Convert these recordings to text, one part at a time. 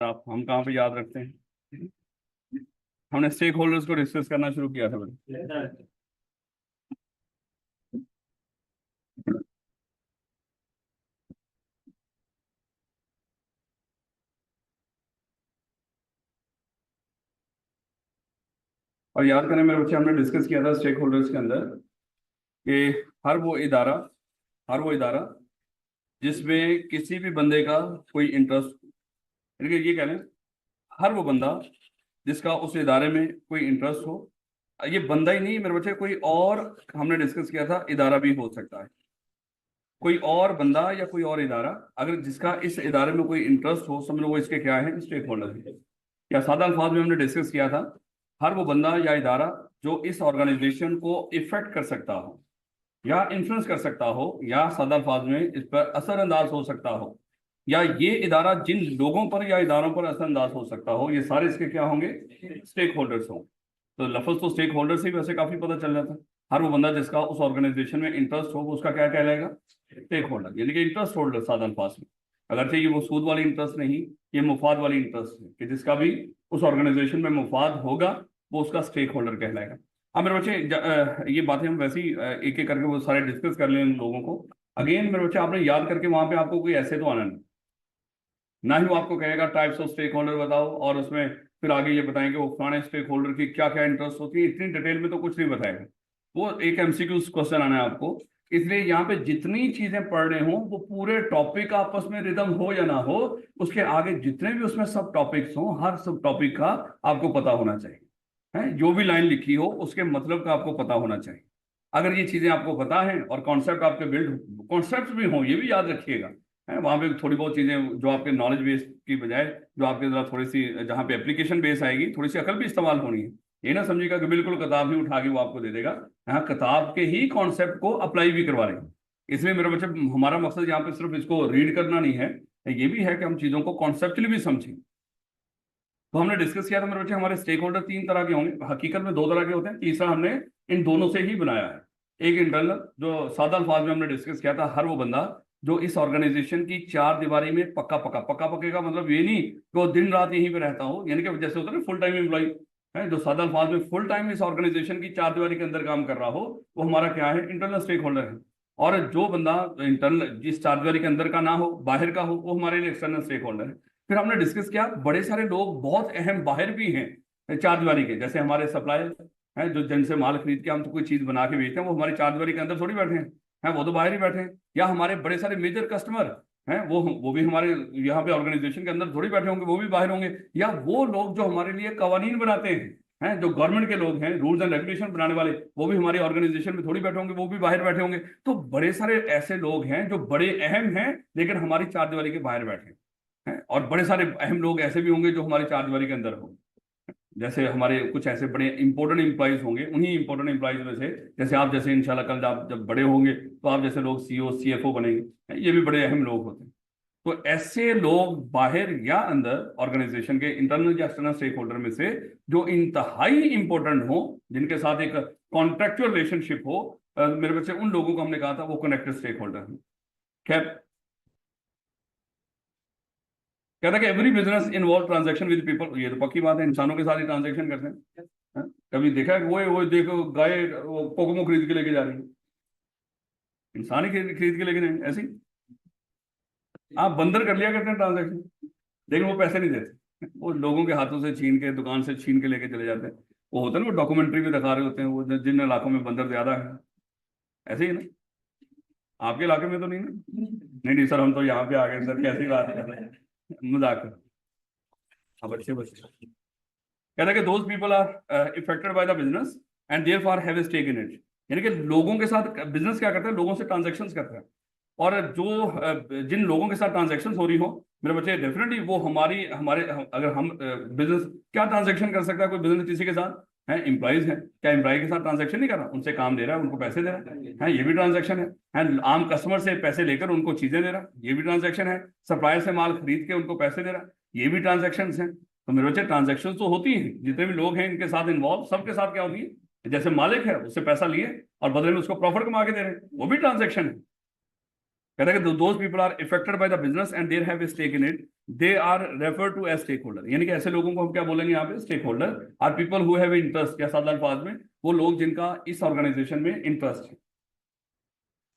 आप हम कहाँ पे याद रखते हैं। हमने स्टेक होल्डर्स को डिस्कस करना शुरू किया था बड़े। और याद करें मेरे बच्चे, हमने डिस्कस किया था स्टेक होल्डर्स के अंदर कि हर वो इदारा हर वो इदारा जिसमें किसी भी बंदे का कोई इंटरेस्ट, यानी कि ये कह लें हर वो बंदा जिसका उस इदारे में कोई इंटरेस्ट हो। ये बंदा ही नहीं मेरे बच्चे, कोई और हमने डिस्कस किया था इदारा भी हो सकता है। कोई और बंदा या कोई और इदारा अगर जिसका इस इदारे में कोई इंटरेस्ट हो, समझ लो वो इसके क्या है, स्टेक होल्डर है। या सादा अल्फाज में हमने डिस्कस किया था हर वो बंदा या इदारा जो इस ऑर्गेनाइजेशन को इफेक्ट कर सकता हो या इन्फ्लुएंस कर सकता हो या सादा अल्फाज में इस पर असरअंदाज हो सकता हो, या ये इदारा जिन लोगों पर या इदारों पर असरअंदाज हो सकता हो, ये सारे इसके क्या होंगे, स्टेक होल्डर्स हों। तो लफ्ज तो स्टेक होल्डर से ही वैसे काफी पता चल जाता है। हर वो बंदा जिसका उस ऑर्गेनाइजेशन में इंटरेस्ट हो वो उसका क्या कहलाएगा, स्टेक होल्डर, यानी कि इंटरेस्ट होल्डर सादा अल्फाज में। अगर ये वो सूद वाली इंटरेस्ट नहीं, ये मुफाद वाली इंटरेस्ट है कि जिसका भी उस ऑर्गेनाइजेशन में मुफाद होगा वो उसका स्टेक होल्डर कहलाएगा। अब मेरे बच्चे ये बातें हम वैसे ही एक एक करके वो सारे डिस्कस कर लें इन लोगों को। अगेन मेरे बच्चे आपने याद करके वहां पे आपको कोई ऐसे तो आना नहीं, ना ही वो आपको कहेगा टाइप्स ऑफ स्टेक होल्डर बताओ और उसमें फिर आगे ये बताएंगे वो फलाने स्टेक होल्डर की क्या क्या इंटरेस्ट होती है, इतनी डिटेल में तो कुछ नहीं बताएगा। वो एक एमसीक्यू क्वेश्चन आना है आपको। इसलिए यहाँ पे जितनी चीजें पढ़ रहे हो वो पूरे टॉपिक आपस में रिदम हो या ना हो, उसके आगे जितने भी उसमें सब टॉपिक्स हो हर सब टॉपिक का आपको पता होना चाहिए। है जो भी लाइन लिखी हो उसके मतलब का आपको पता होना चाहिए। अगर ये चीजें आपको पता है और कॉन्सेप्ट आपके बिल्ड कॉन्सेप्ट भी हो, ये भी याद रखिएगा। है वहां पे थोड़ी बहुत चीजें जो आपके नॉलेज बेस की बजाय जो आपके जरा थोड़ी सी जहाँ पे एप्लीकेशन बेस आएगी, थोड़ी सी अकल भी इस्तेमाल होनी है। ये ना समझिएगा कि बिल्कुल किताब ही उठा के वो आपको दे देगा। यहाँ किताब के ही कॉन्सेप्ट को अप्लाई भी करवा रहे हैं। इसलिए मेरे बच्चे हमारा मकसद यहाँ पे सिर्फ इसको रीड करना नहीं है, ये भी है कि हम चीजों को कॉन्सेप्चुअली भी समझें। तो हमने डिस्कस किया था मेरे बच्चे हमारे स्टेक होल्डर तीन तरह के होंगे, हकीकत में दो तरह के होते हैं, तीसरा हमने इन दोनों से ही बनाया है। एक इंटरनल जो सादा अल्फाज में हमने डिस्कस किया था हर वो बंदा जो इस ऑर्गेनाइजेशन की चार दीवारी में पक्का पक्का पक्का पक्के का मतलब ये नहीं कि वो दिन रात यहीं पे रहता हो, यानी कि जैसे होता है ना फुल टाइम एम्प्लॉय है, जो सादा अल्फाज में फुल टाइम इस ऑर्गेनाइजेशन की चार दीवारी के अंदर काम कर रहा हो, वो हमारा क्या है, इंटरनल स्टेक होल्डर है। और जो बंदा इंटरनल जिस चार दीवारी के अंदर का ना हो, बाहर का हो, वो हमारे लिए एक्सटर्नल स्टेक होल्डर है। फिर हमने डिस्कस किया बड़े सारे लोग बहुत अहम बाहर भी हैं चार दीवारी के, जैसे हमारे सप्लायर हैं जो जिनसे माल खरीद के हम तो कोई चीज बना के बेचते हैं, वो हमारी चार दीवारी के अंदर थोड़ी बैठे हैं, वो तो बाहर ही बैठे हैं। या हमारे बड़े सारे मेजर कस्टमर हैं, वो भी हमारे यहाँ पे ऑर्गेनाइजेशन के अंदर थोड़ी बैठे होंगे, वो भी बाहर होंगे। या वो लोग जो हमारे लिए कवानीन बनाते हैं जो गवर्नमेंट के लोग हैं, रूल्स एंड रेगुलेशन बनाने वाले, वो भी हमारी ऑर्गेनाइजेशन में थोड़ी बैठे होंगे, वो भी बाहर बैठे होंगे। तो बड़े सारे ऐसे लोग हैं जो बड़े अहम हैं लेकिन हमारी चार दीवारी के बाहर बैठे हैं, और बड़े सारे अहम लोग ऐसे भी होंगे जो हमारी चार दीवारी के अंदर होंगे। जैसे हमारे कुछ ऐसे बड़े इंपॉर्टेंट एम्प्लॉयज होंगे, उन्हीं इंपॉर्टेंट एम्प्लॉयज में से जैसे आप जैसे इंशाल्लाह कल आप जब बड़े होंगे तो आप जैसे लोग सीईओ सीएफओ बनेंगे, ये भी बड़े अहम लोग होते हैं। तो ऐसे लोग बाहर या अंदर ऑर्गेनाइजेशन के इंटरनल या एक्सटर्नल स्टेक होल्डर में से जो इंतहाई इंपॉर्टेंट हो, जिनके साथ एक कॉन्ट्रेक्चुअल रिलेशनशिप हो, मेरे बच्चे उन लोगों को हमने कहा था वो कनेक्टेड स्टेक होल्डर है। खैर, कहता है कि every business involve transaction with people, ये तो पक्की बात है, इंसानों के साथ ही ट्रांजैक्शन करते हैं। हाँ? कभी देखा है कि वो देखो गाय वो कोकोमो खरीद के लेके जा रही है, इंसान ही खरीद के लेके नहीं, ऐसे ही आप बंदर कर लिया करते हैं ट्रांजैक्शन, लेकिन वो पैसे नहीं देते, वो लोगों के हाथों से छीन के दुकान से छीन के लेके चले जाते हैं। वो होता है ना, वो डॉक्यूमेंट्री में दिखा रहे होते हैं वो जिन इलाकों में बंदर ज्यादा है, ऐसे ही ना। आपके इलाके में तो नहीं ना? नहीं नहीं सर, हम तो यहाँ पे आ गए सर, कैसी बात कर रहे हैं, मजाक। अब अच्छे बच्चे कहता है कि those people are affected by the business and therefore have a stake in it, यानी कि लोगों के साथ बिजनेस क्या करता है, लोगों से ट्रांजैक्शंस करता है। और जो जिन लोगों के साथ ट्रांजैक्शंस हो रही हो मेरे बच्चे, डेफिनेटली वो हमारी हमारे अगर हम बिजनेस क्या ट्रांजैक्शन कर सकता है कोई बिजनेस किसी के साथ, है एम्प्लॉइज है, क्या एम्प्लॉय के साथ ट्रांजैक्शन नहीं कर रहा, उनसे काम दे रहा है, उनको पैसे दे रहा है, ये भी ट्रांजैक्शन है आम कस्टमर से पैसे लेकर उनको चीजें दे रहा है, ये भी ट्रांजैक्शन है, सप्लायर से माल खरीद के उनको पैसे दे रहा है, ये भी ट्रांजैक्शन है। तो मेरे बच्चे ट्रांजेक्शन तो होती हैं, जितने भी लोग हैं इनके साथ इन्वॉल्व, सबके साथ क्या होती है, जैसे मालिक है उससे पैसा लिए और बदले में उसको प्रॉफिट कमा के दे रहे हैं, वो भी ट्रांजेक्शन है। कहता है कि those people are affected by the business and there have a stake in it, they are refer to as stake holder. यानी कि ऐसे लोगों को हम क्या बोलेंगे यहाँ पे, stake holder are people who have interest, या साधारण अल्फाज में वो लोग जिनका इस ऑर्गेनाइजेशन में इंटरेस्ट है।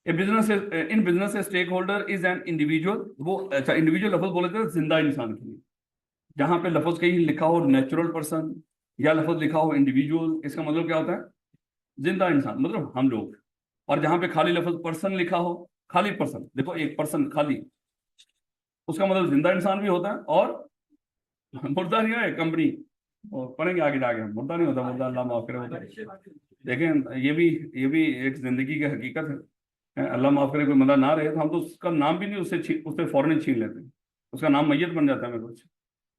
A business, in business a stakeholder is an individual, वो अच्छा इंडिविजुअल लफ्ज बोले थे जिंदा इंसान के लिए, जहां पे लफ्ज कहीं लिखा हो नेचुरल पर्सन या लफ्ज लिखा हो इंडिविजुअल, इसका मतलब क्या होता है, जिंदा इंसान, मतलब हम लोग। और जहां पे खाली लफ्ज पर्सन लिखा हो, खाली पर्सन, देखो एक पर्सन खाली, उसका मतलब जिंदा इंसान भी होता है और मुर्दा नहीं है कंपनी, और पढ़ेंगे आगे जाके, मुर्दा नहीं होता, मुर्दा अल्लाह माफ करे होता है। देखें ये भी एक जिंदगी की हकीकत है, अल्लाह माफ करे कोई बंदा ना रहे तो हम तो उसका नाम भी नहीं उससे फौरन छीन लेते हैं, उसका नाम मैयत बन जाता है मेरे कुछ।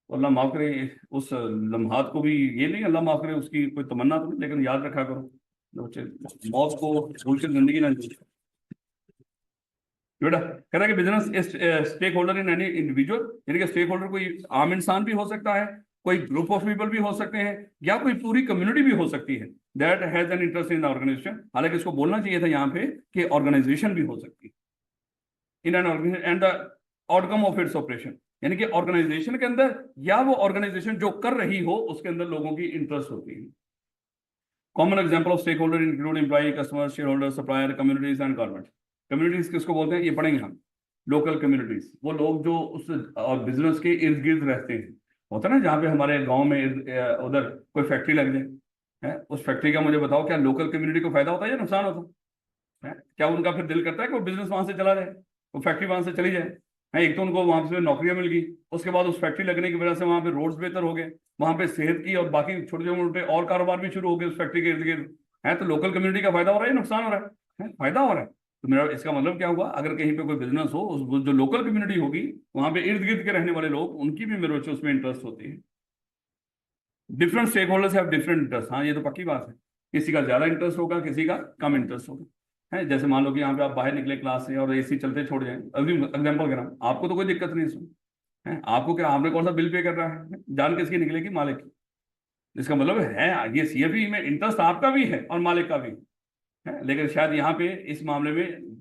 अल्लाह माफ करे उस लम्हात को भी, ये नहीं अल्लाह माफ करे उसकी कोई तमन्ना तो नहीं, लेकिन याद रखा करो बच्चे, मौत को भूल के जिंदगी ना जी। बेटा कह रहा है कि business stake holder in any individual, यानी कि स्टेक होल्डर कोई आम इंसान भी हो सकता है, कोई ग्रुप ऑफ पीपल भी हो सकते हैं, या कोई पूरी कम्युनिटी भी हो सकती है, that has an interest in the organisation. हालांकि इसको बोलना चाहिए था यहाँ पे कि ऑर्गेनाइजेशन भी हो सकती है in an organisation and the outcome of its operation, यानी कि ऑर्गेनाइजेशन के अंदर या वो ऑर्गेनाइजेशन जो कर रही हो उसके अंदर लोगों की इंटरेस्ट होती है। Common example of stake holder include employ, customer, share holder, supplier, communities and government. Communities किसको बोलते हैं, ये पढ़ेंगे हम, लोकल कम्युनिटीज, वो लोग जो उस बिजनेस के इर्द गिर्द रहते हैं। होता है ना जहाँ पे हमारे गांव में उधर कोई फैक्ट्री लग जाए है, उस फैक्ट्री का मुझे बताओ क्या लोकल कम्युनिटी को फायदा होता है या नुकसान होता है? क्या उनका फिर दिल करता है कि वो बिजनेस वहां से चला जाए, वो फैक्ट्री वहां से चली जाए है? एक तो उनको वहां से नौकरियां मिल गई, उसके बाद उस फैक्ट्री लगने की वजह से वहां पे रोड्स बेहतर हो गए, वहां पे सेहत की और बाकी छोटे मोटे और कारोबार भी शुरू हो गए उस फैक्ट्री के इर्द गिर्द है। तो लोकल कम्युनिटी का फायदा हो रहा है या नुकसान हो रहा है? फायदा हो रहा है। तो मेरा इसका मतलब क्या हुआ, अगर कहीं पे कोई बिजनेस हो, उस जो लोकल कम्युनिटी होगी वहां पे इर्द गिर्द के रहने वाले लोग, उनकी भी मेरे उसमें इंटरेस्ट होती है। Different stake holders have different interest, हाँ ये तो पक्की बात है, किसी का ज्यादा इंटरेस्ट होगा, किसी का कम इंटरेस्ट होगा है। जैसे मान लो कि यहाँ पे आप बाहर निकले क्लास से और एसी चलते छोड़ जाए, अभी एग्जाम्पल कह रहा हूँ, आपको तो कोई दिक्कत नहीं इसमें है, आपको क्या, आपने कौन सा बिल पे कर रहा है, जान किसकी निकलेगी, मालिक की। इसका मतलब है ये सीएफई में इंटरेस्ट आपका भी है और मालिक का भी है, लेकिन शायद यहाँ पे इस मामले में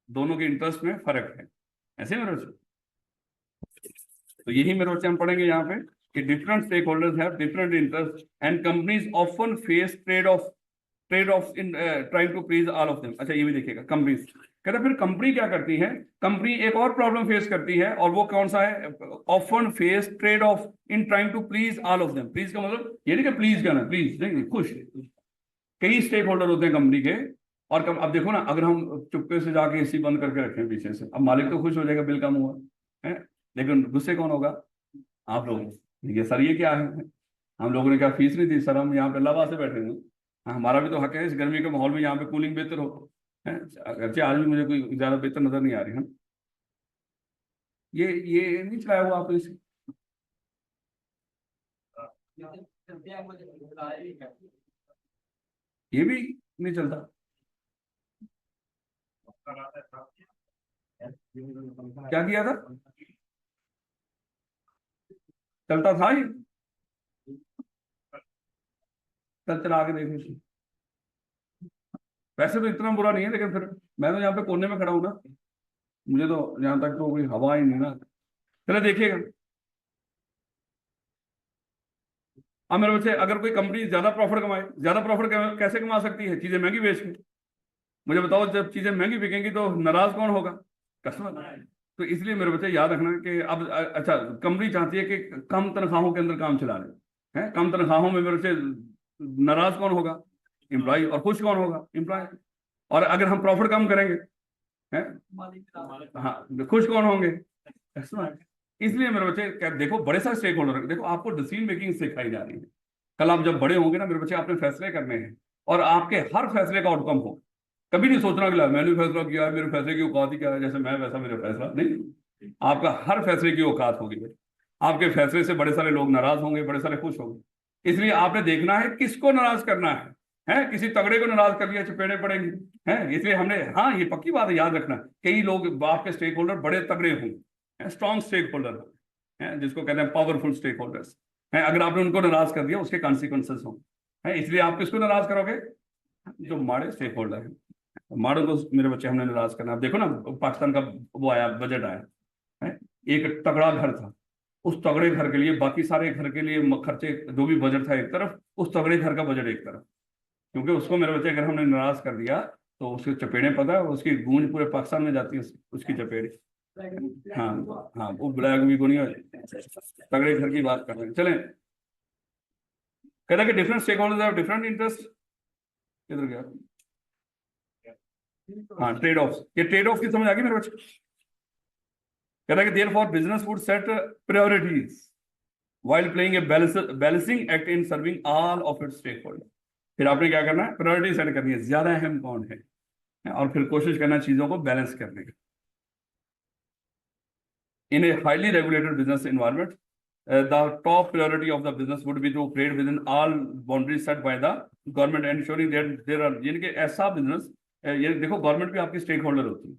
दोनों के इंटरेस्ट में फर्क है। ऐसे मेरे बच्चे, तो यही मेरे बच्चे हम पढ़ेंगे यहाँ पे कि different stake holders have different interest and companies often face trade off in trying to please all of them. अच्छा ये भी देखिएगा, कंपनीज कहते फिर कंपनी क्या करती है, कंपनी एक और प्रॉब्लम फेस करती है, और वो कौन सा है, often face trade off in trying to please all of them. Please का मतलब ये नहीं कि प्लीज करना, प्लीज नहीं, खुश। कई स्टेक होल्डर होते हैं कंपनी के, और अब देखो ना, अगर हम चुप्पे से जाके एसी बंद करके रखें पीछे से, अब मालिक तो खुश हो जाएगा, बिल कम हुआ है, लेकिन गुस्से कौन होगा, आप लोग। ये सर ये क्या है, हम लोगों ने क्या फीस नहीं दी सर, हम यहाँ पे अल्लाह से बैठे हैं, हमारा भी तो हक है इस गर्मी के माहौल में यहाँ पे कूलिंग बेहतर हो है। अगरचे आज भी मुझे कोई ज्यादा बेहतर नजर नहीं आ रही है। ये नहीं चलाया हुआ आपने इसे, ये भी नहीं चलता, क्या किया था, चलता था ये, चल चला आगे देखो इसे। वैसे तो इतना बुरा नहीं है, लेकिन फिर मैं तो यहाँ पे कोने में खड़ा हूँ ना, मुझे तो यहाँ तक तो कोई हवा ही नहीं ना। चलो देखिएगा, अब मेरे बच्चे, अगर कोई कंपनी ज्यादा प्रॉफिट कमाए, ज्यादा प्रॉफिट कैसे कमा सकती है, चीजें महंगी बेच के। मुझे बताओ, जब चीजें महंगी बिकेंगी तो नाराज कौन होगा, कस्टमर। तो इसलिए मेरे बच्चे याद रखना कि अब अच्छा, कंपनी चाहती है कि कम तनख्वाहों के अंदर काम चला ले, है कम तनख्वाहों में मेरे बच्चे, नाराज कौन होगा, एम्प्लॉय, और खुश कौन होगा, एम्प्लॉय। और अगर हम प्रॉफिट कम करेंगे हैं, हाँ खुश कौन होंगे, कस्टमर। इसलिए मेरे बच्चे देखो, बड़े सारे स्टेक होल्डर, देखो आपको डिसीजन मेकिंग सिखाई जा रही है। कल आप जब बड़े होंगे ना मेरे बच्चे, आपने फैसले करने हैं, और आपके हर फैसले का आउटकम हो। कभी नहीं सोचना कि मैंने फैसला किया है, मेरे फैसले की औकात ही क्या है, जैसे मैं वैसा मेरा फैसला नहीं। आपका हर फैसले की औकात होगी भाई, आपके फैसले से बड़े सारे लोग नाराज होंगे, बड़े सारे खुश होंगे। इसलिए आपने देखना है किसको नाराज करना है, किसी तगड़े को नाराज कर लिया चपेड़े पड़ेंगे, है। इसलिए हमने, हाँ ये पक्की बात है, याद रखना, कई लोग आपके स्टेक होल्डर बड़े तगड़े होंगे, स्ट्रॉन्ग स्टेक होल्डर है, जिसको कहते हैं पावरफुल स्टेक होल्डर्स है। अगर आपने उनको नाराज कर दिया, उसके कॉन्सिक्वेंसेस होंगे, है। इसलिए आप किसको नाराज करोगे, जो माड़े स्टेक होल्डर है, माड़ो को मेरे बच्चे हमने नाराज करना। अब देखो ना, पाकिस्तान का वो आया, बजट आया है, एक तगड़ा घर था, उस तगड़े घर के लिए बाकी सारे घर के लिए खर्चे, जो भी बजट था एक तरफ, उस तगड़े घर का बजट एक तरफ, क्योंकि उसको मेरे बच्चे अगर हमने नाराज कर दिया तो उसके चपेड़े, पता है उसकी गूंज पूरे पाकिस्तान में जाती है, उसकी चपेड़े। हाँ हाँ, वो ब्लैक भी को नहीं, तगड़े घर की बात कर रहे हैं। चलें, कहता है कि different stake holders have different interest. किधर गया? हाँ, ट्रेड ऑफ, ये ट्रेड ऑफ की समझ आ गई मेरे बच्चे। कहता है कि therefore business would set priorities while playing a balancing act in serving all of its stakeholders। फिर आपने क्या करना है, प्रायोरिटी सेट करनी है, ज्यादा अहम कौन है, और फिर कोशिश करना चीजों को बैलेंस करने का। In a highly regulated business environment, the top priority of the business would be to operate within all boundaries set by the government, ensuring that there are, यानी कि ऐसा बिजनेस, ये देखो गवर्नमेंट भी आपकी स्टेक होल्डर होती है,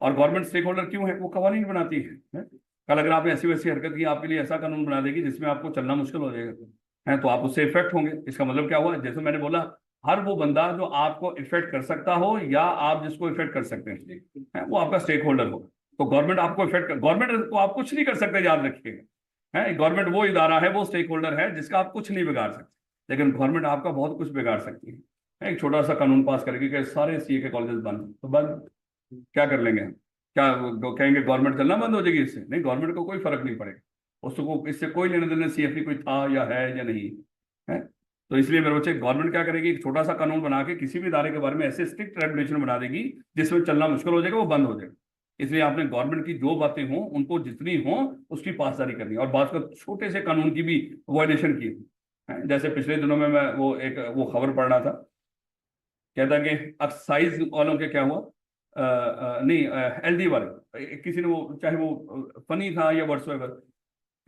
और गवर्नमेंट स्टेक होल्डर क्यों है, वो कवानीन बनाती है? कल अगर आपने ऐसी वैसी हरकत की, आपके लिए ऐसा कानून बना देगी जिसमें आपको चलना मुश्किल हो जाएगा, है तो आप उससे इफेक्ट होंगे। इसका मतलब क्या हुआ, जैसे मैंने बोला, हर वो बंदा जो आपको इफेक्ट कर सकता हो या आप जिसको इफेक्ट कर सकते हैं, वो आपका स्टेक होल्डर होगा। तो गवर्नमेंट आपको इफेक्ट, गवर्नमेंट को आप कुछ नहीं कर सकते, याद रखिएगा, है गवर्नमेंट वो इदारा है, वो स्टेक होल्डर है जिसका आप कुछ नहीं बिगाड़ सकते, लेकिन गवर्नमेंट आपका बहुत कुछ बिगाड़ सकती है। एक छोटा सा कानून पास करेगी कि सारे सीए के कॉलेजेस बंद, तो बंद, क्या कर लेंगे हम? क्या कहेंगे गवर्नमेंट चलना बंद हो जाएगी इससे? नहीं, गवर्नमेंट को कोई फर्क नहीं पड़ेगा, उसको इससे कोई लेने देने सीएफई कोई था या है या नहीं है। तो इसलिए मेरे बच्चे, गवर्नमेंट क्या करेगी, एक छोटा सा कानून बना के किसी भी इदारे के बारे में ऐसे स्ट्रिक्ट रेगुलेशन बना देगी जिसमें चलना मुश्किल हो जाएगा, वो बंद हो जाएगा। इसलिए आपने गवर्नमेंट की जो बातें हों उनको जितनी हों उसकी पासदारी करनी है, और बात को छोटे से कानून की भी वायलेशन की है। जैसे पिछले दिनों में मैं वो खबर पढ़ रहा था, कहता कि एक्साइज वालों के क्या हुआ, नहीं, एलडी वाले, किसी ने वो, चाहे वो फनी था या व्हाट्सएवर,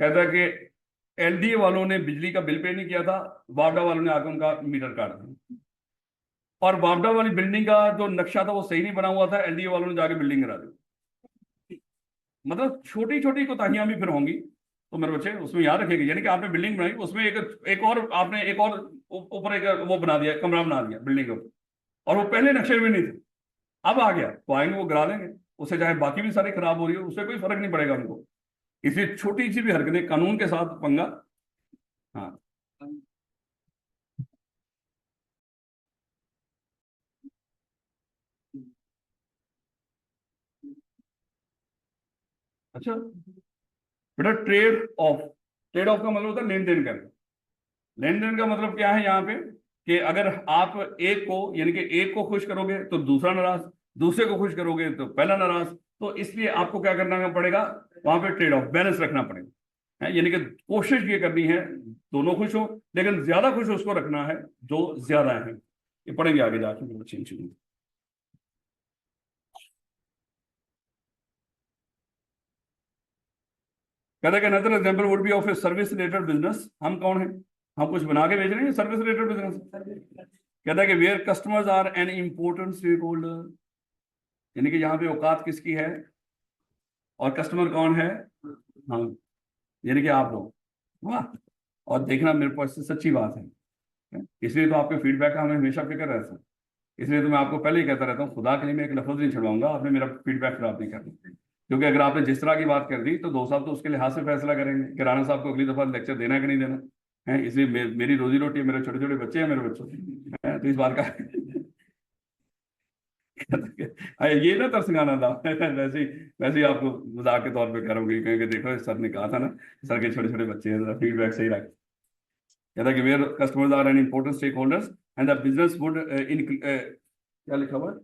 कहता कि एलडी वालों ने बिजली का बिल पे नहीं किया था, वापडा वालों ने आकर उनका मीटर काट दिया, और वापडा वाली बिल्डिंग का जो नक्शा था वो सही नहीं बना हुआ था, एलडी वालों ने जाके बिल्डिंग करा दी। मतलब छोटी छोटी कोताहियां भी फिर होंगी, तो मेरे बच्चे उसमें याद रखेंगे, यानी कि आपने बिल्डिंग बनाई, उसमें एक और आपने एक और ऊपर एक वो बना दिया, कमरा बना दिया बिल्डिंग के ऊपर, और वो पहले नक्शे में नहीं थे, अब आ गया तो आएंगे वो गिरा देंगे, उससे चाहे बाकी भी सारी खराब हो रही है उससे कोई फर्क नहीं पड़ेगा उनको। इसलिए छोटी सी भी हरकतें, कानून के साथ पंगा। हाँ, अच्छा बेटा, ट्रेड ऑफ का मतलब होता है लेन देन करना। लेन देन का मतलब क्या है यहाँ पे, कि अगर आप एक को, यानी कि एक को खुश करोगे तो दूसरा नाराज, दूसरे को खुश करोगे तो पहला नाराज, तो इसलिए आपको क्या करना पड़ेगा, वहां पे ट्रेड ऑफ, बैलेंस रखना पड़ेगा, है यानी कि कोशिश ये करनी है दोनों खुश हो, लेकिन ज्यादा खुश उसको रखना है जो ज्यादा है। ये पढ़ेंगे आगे जाके बच्चे इन चीजों। कहता है कि another example would be of a service related business. हम कौन है, हम कुछ बना के बेच रहे हैं, सर्विस रिलेटेड बिजनेस। कहता है कि where customers are an important stake holder, यानी कि यहाँ पे औकात किसकी है, और कस्टमर कौन है, हम, यानी कि आप लोग। वाह, और देखना मेरे पास सच्ची बात है, इसलिए तो आपके फीडबैक का हमें हमेशा फिक्र रहता है। इसलिए तो मैं आपको पहले ही कहता रहता हूँ, खुदा के लिए मैं एक लफ्ज नहीं छुड़वाऊंगा, आपने मेरा फीडबैक खराब नहीं करना, क्योंकि अगर आपने जिस तरह की बात कर दी तो 2 साल तो उसके लिहाज से फैसला करेंगे कि राणा साहब को अगली दफा लेक्चर देना है कि नहीं देना है। इसलिए मेरी रोजी रोटी है, मेरे छोटे छोटे बच्चे हैं, मेरे बच्चों हैं, तो इस बात का ये ना तरसगाना था, वैसे ही आपको मजाक के तौर पे करूंगी, क्योंकि देखो सर ने कहा था ना, सर के छोटे छोटे बच्चे हैं, फीडबैक सही रख। कहता कि where customers are an important stake holders and the business would क्या लिखा हुआ,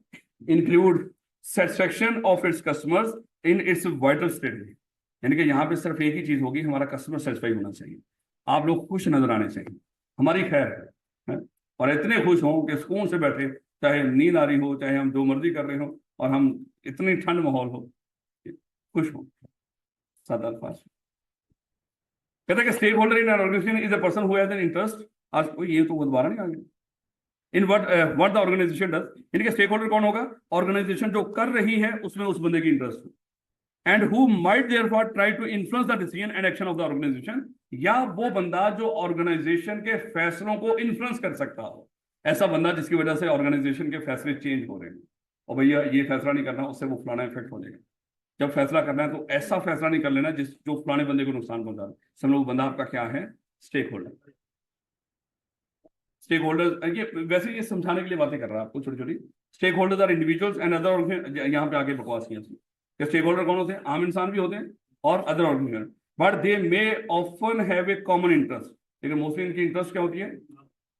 include satisfaction of its customers in its vital state. यानी कि यहाँ पे सिर्फ एक ही चीज होगी, हमारा कस्टमर सेटिस्फाई होना चाहिए, आप लोग खुश नजर आने चाहिए, हमारी खैर है? और इतने खुश हों कि सुकून से बैठे, चाहे नींद आ रही हो, चाहे हम जो मर्जी कर रहे हो, और हम इतनी ठंड माहौल हो, खुश हो। सादा अल्फाज कहते हैं कि stake holder in an organisation is a person who has an interest. आज कोई ये तो दोबारा नहीं आ गया। In what the organisation does, यानी कि स्टेक होल्डर कौन होगा, ऑर्गेनाइजेशन जो कर रही है उसमें उस बंदे की इंटरेस्ट हो, and who might therefore try to influence the decision and action of the organisation, या वो बंदा जो ऑर्गेनाइजेशन के फैसलों को इन्फ्लुएंस कर सकता हो, ऐसा बंदा जिसकी वजह से ऑर्गेनाइजेशन के फैसले चेंज हो रहे हैं। और भैया ये फैसला नहीं करना, उससे वो फलाना इफेक्ट हो जाएगा। जब फैसला करना है तो ऐसा फैसला नहीं कर लेना जिस जो फलाने बंदे को नुकसान पहुंचा दे। समझ लो बंदा आपका क्या है, स्टेक होल्डर। स्टेक होल्डर ये वैसे ये समझाने के लिए बातें कर रहा है आपको छोटी छोटी। Stake holders are individuals and other, यहाँ पे आगे बकवास किया कि स्टेक होल्डर कौन होते हैं, आम इंसान भी होते हैं और other organisation, but they may often have a common interest. लेकिन मोस्टली इनकी इंटरेस्ट क्या होती है,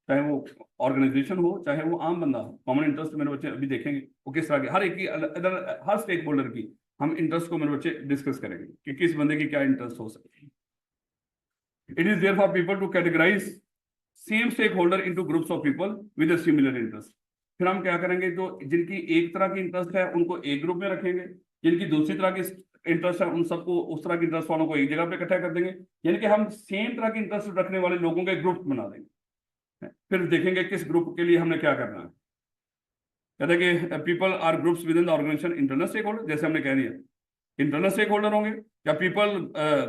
चाहे वो ऑर्गेनाइजेशन हो चाहे वो आम बंदा हो। कॉमन इंटरेस्ट मेरे बच्चे अभी देखेंगे वो किस तरह के, हर एक की अदर, हर स्टेक होल्डर की हम इंटरेस्ट को मेरे बच्चे डिस्कस करेंगे कि किस बंदे की क्या इंटरेस्ट हो सकती है। It is there for people to categorise same stake holder into groups of people with a similar interest. फिर हम क्या करेंगे, जो जिनकी एक तरह की इंटरेस्ट है उनको एक ग्रुप में रखेंगे, जिनकी दूसरी तरह की इंटरेस्ट है उन सबको, उस तरह की इंटरेस्ट वालों को एक जगह पे इकट्ठा कर देंगे। यानी कि हम सेम तरह की इंटरेस्ट रखने वाले लोगों के ग्रुप बना देंगे। फिर देखेंगे किस ग्रुप के लिए हमने क्या करना है। कहते हैं कि people are groups with in the organisation internal stake holder, जैसे हमने कह दिया इंटरनल स्टेक होल्डर होंगे, या people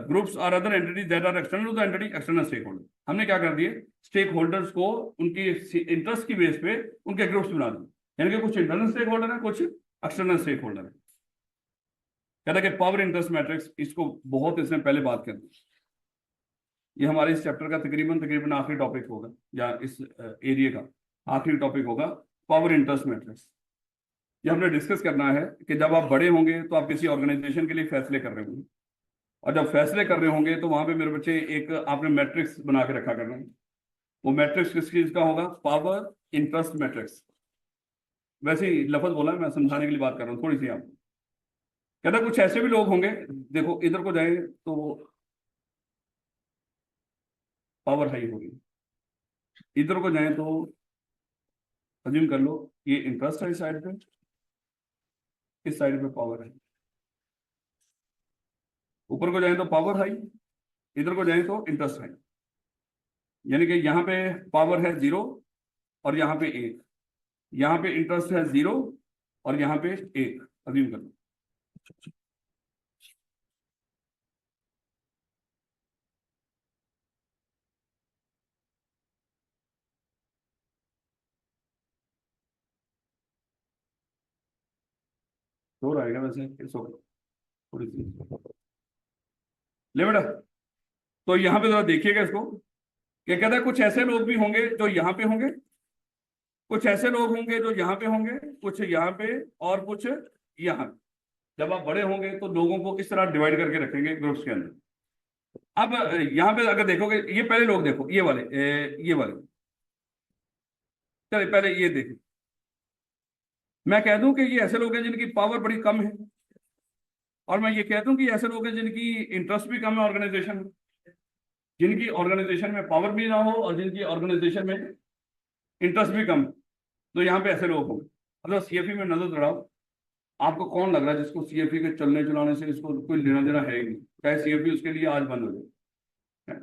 groups are other entities that are external to the entity external stake holder. हमने क्या कर दिए, स्टेक होल्डर्स को उनकी इंटरेस्ट की बेस पे उनके ग्रुप्स बना दिए। यानी कि कुछ इंटरनल स्टेक होल्डर है, कुछ एक्सटर्नल स्टेक होल्डर है। कहता है कि पावर इंटरेस्ट मैट्रिक्स, इसको बहुत इसने पहले बात कर दी। ये हमारे इस चैप्टर का तकरीबन तकरीबन आखिरी टॉपिक होगा, या इस एरिया का आखिरी टॉपिक होगा, पावर इंटरेस्ट मैट्रिक्स। ये हमने डिस्कस करना है कि जब आप बड़े होंगे तो आप किसी ऑर्गेनाइजेशन के लिए फैसले कर रहे होंगे, और जब फैसले कर रहे होंगे तो वहां पे मेरे बच्चे एक आपने मैट्रिक्स बना के रखा करना है। वो मैट्रिक्स किस चीज का होगा, पावर इंटरेस्ट मैट्रिक्स। वैसे ही लफज बोला, मैं समझाने के लिए बात कर रहा हूँ थोड़ी सी आप। कहता कुछ ऐसे भी लोग होंगे, देखो इधर को जाए तो पावर हाई होगी, इधर को जाए तो अज्यूम कर लो ये इंटरेस्ट है इस साइड पे, इस साइड पे पावर है। ऊपर को जाए तो पावर हाई, इधर को जाए तो इंटरेस्ट हाई। यानी कि यहाँ पे पावर है 0 और यहाँ पे 1, यहाँ पे इंटरेस्ट है 0 और यहाँ पे 1, अज्यूम कर लो। तो रहेगा वैसे थोड़ी सी ले बेटा। तो यहाँ पे जरा देखिएगा इसको, क्या कहता है कुछ ऐसे लोग भी होंगे जो यहाँ पे होंगे, कुछ ऐसे लोग होंगे जो यहाँ पे होंगे, कुछ यहाँ पे और कुछ यहाँ। जब आप बड़े होंगे तो लोगों को इस तरह डिवाइड करके रखेंगे ग्रुप्स के अंदर। अब यहाँ पे अगर देखोगे, ये पहले लोग देखो, ये वाले ये वाले, चलिए पहले ये देखिए। मैं कह दूं कि ये ऐसे लोग हैं जिनकी पावर बड़ी कम है, और मैं ये कह दूं कि ऐसे लोग हैं जिनकी इंटरेस्ट भी कम है ऑर्गेनाइजेशन में, जिनकी ऑर्गेनाइजेशन में पावर भी ना हो और जिनकी ऑर्गेनाइजेशन में इंटरेस्ट भी कम। तो यहाँ पे ऐसे लोग होंगे। अगर सीएफई में नजर दौड़ाओ, आपको कौन लग रहा है जिसको सीएफई के चलने चलाने से इसको कोई लेना देना है ही नहीं, चाहे सीएफई उसके लिए आज बंद हो जाए।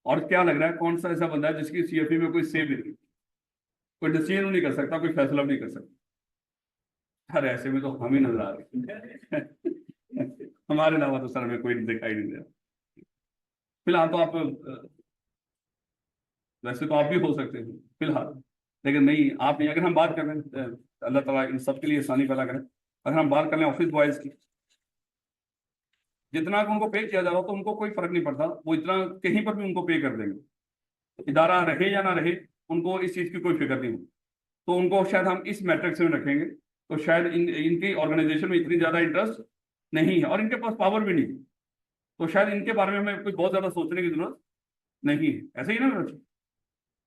और क्या लग रहा है, कौन सा ऐसा बंदा है जिसकी सीएफई में कोई सेव नहीं, कोई डिसीजन नहीं कर सकता, कोई फैसला नहीं कर सकता। अरे ऐसे में तो हम ही नजर आ रहे हैं। हमारे अलावा तो सर में कोई दिखाई नहीं दे रहा। फिलहाल तो आप वैसे तो आप भी हो सकते हैं फिलहाल, लेकिन नहीं आप नहीं। अगर हम बात करें, अल्लाह ताला इन सब के लिए आसानी पैदा करें, अगर हम बात करें ऑफिस बॉयज की, जितना उनको पे किया जा रहा हो तो उनको कोई फर्क नहीं पड़ता, वो इतना कहीं पर भी उनको पे कर देंगे, इदारा रहे या ना रहे, उनको इस चीज की कोई फिक्र नहीं हो। तो उनको शायद हम इस मैट्रिक्स में रखेंगे, तो शायद इनकी ऑर्गेनाइजेशन में इतनी ज्यादा इंटरेस्ट नहीं है और इनके पास पावर भी नहीं है, तो शायद इनके बारे में हमें कुछ बहुत ज्यादा सोचने की जरूरत नहीं है। ऐसे ही ना बच्चे,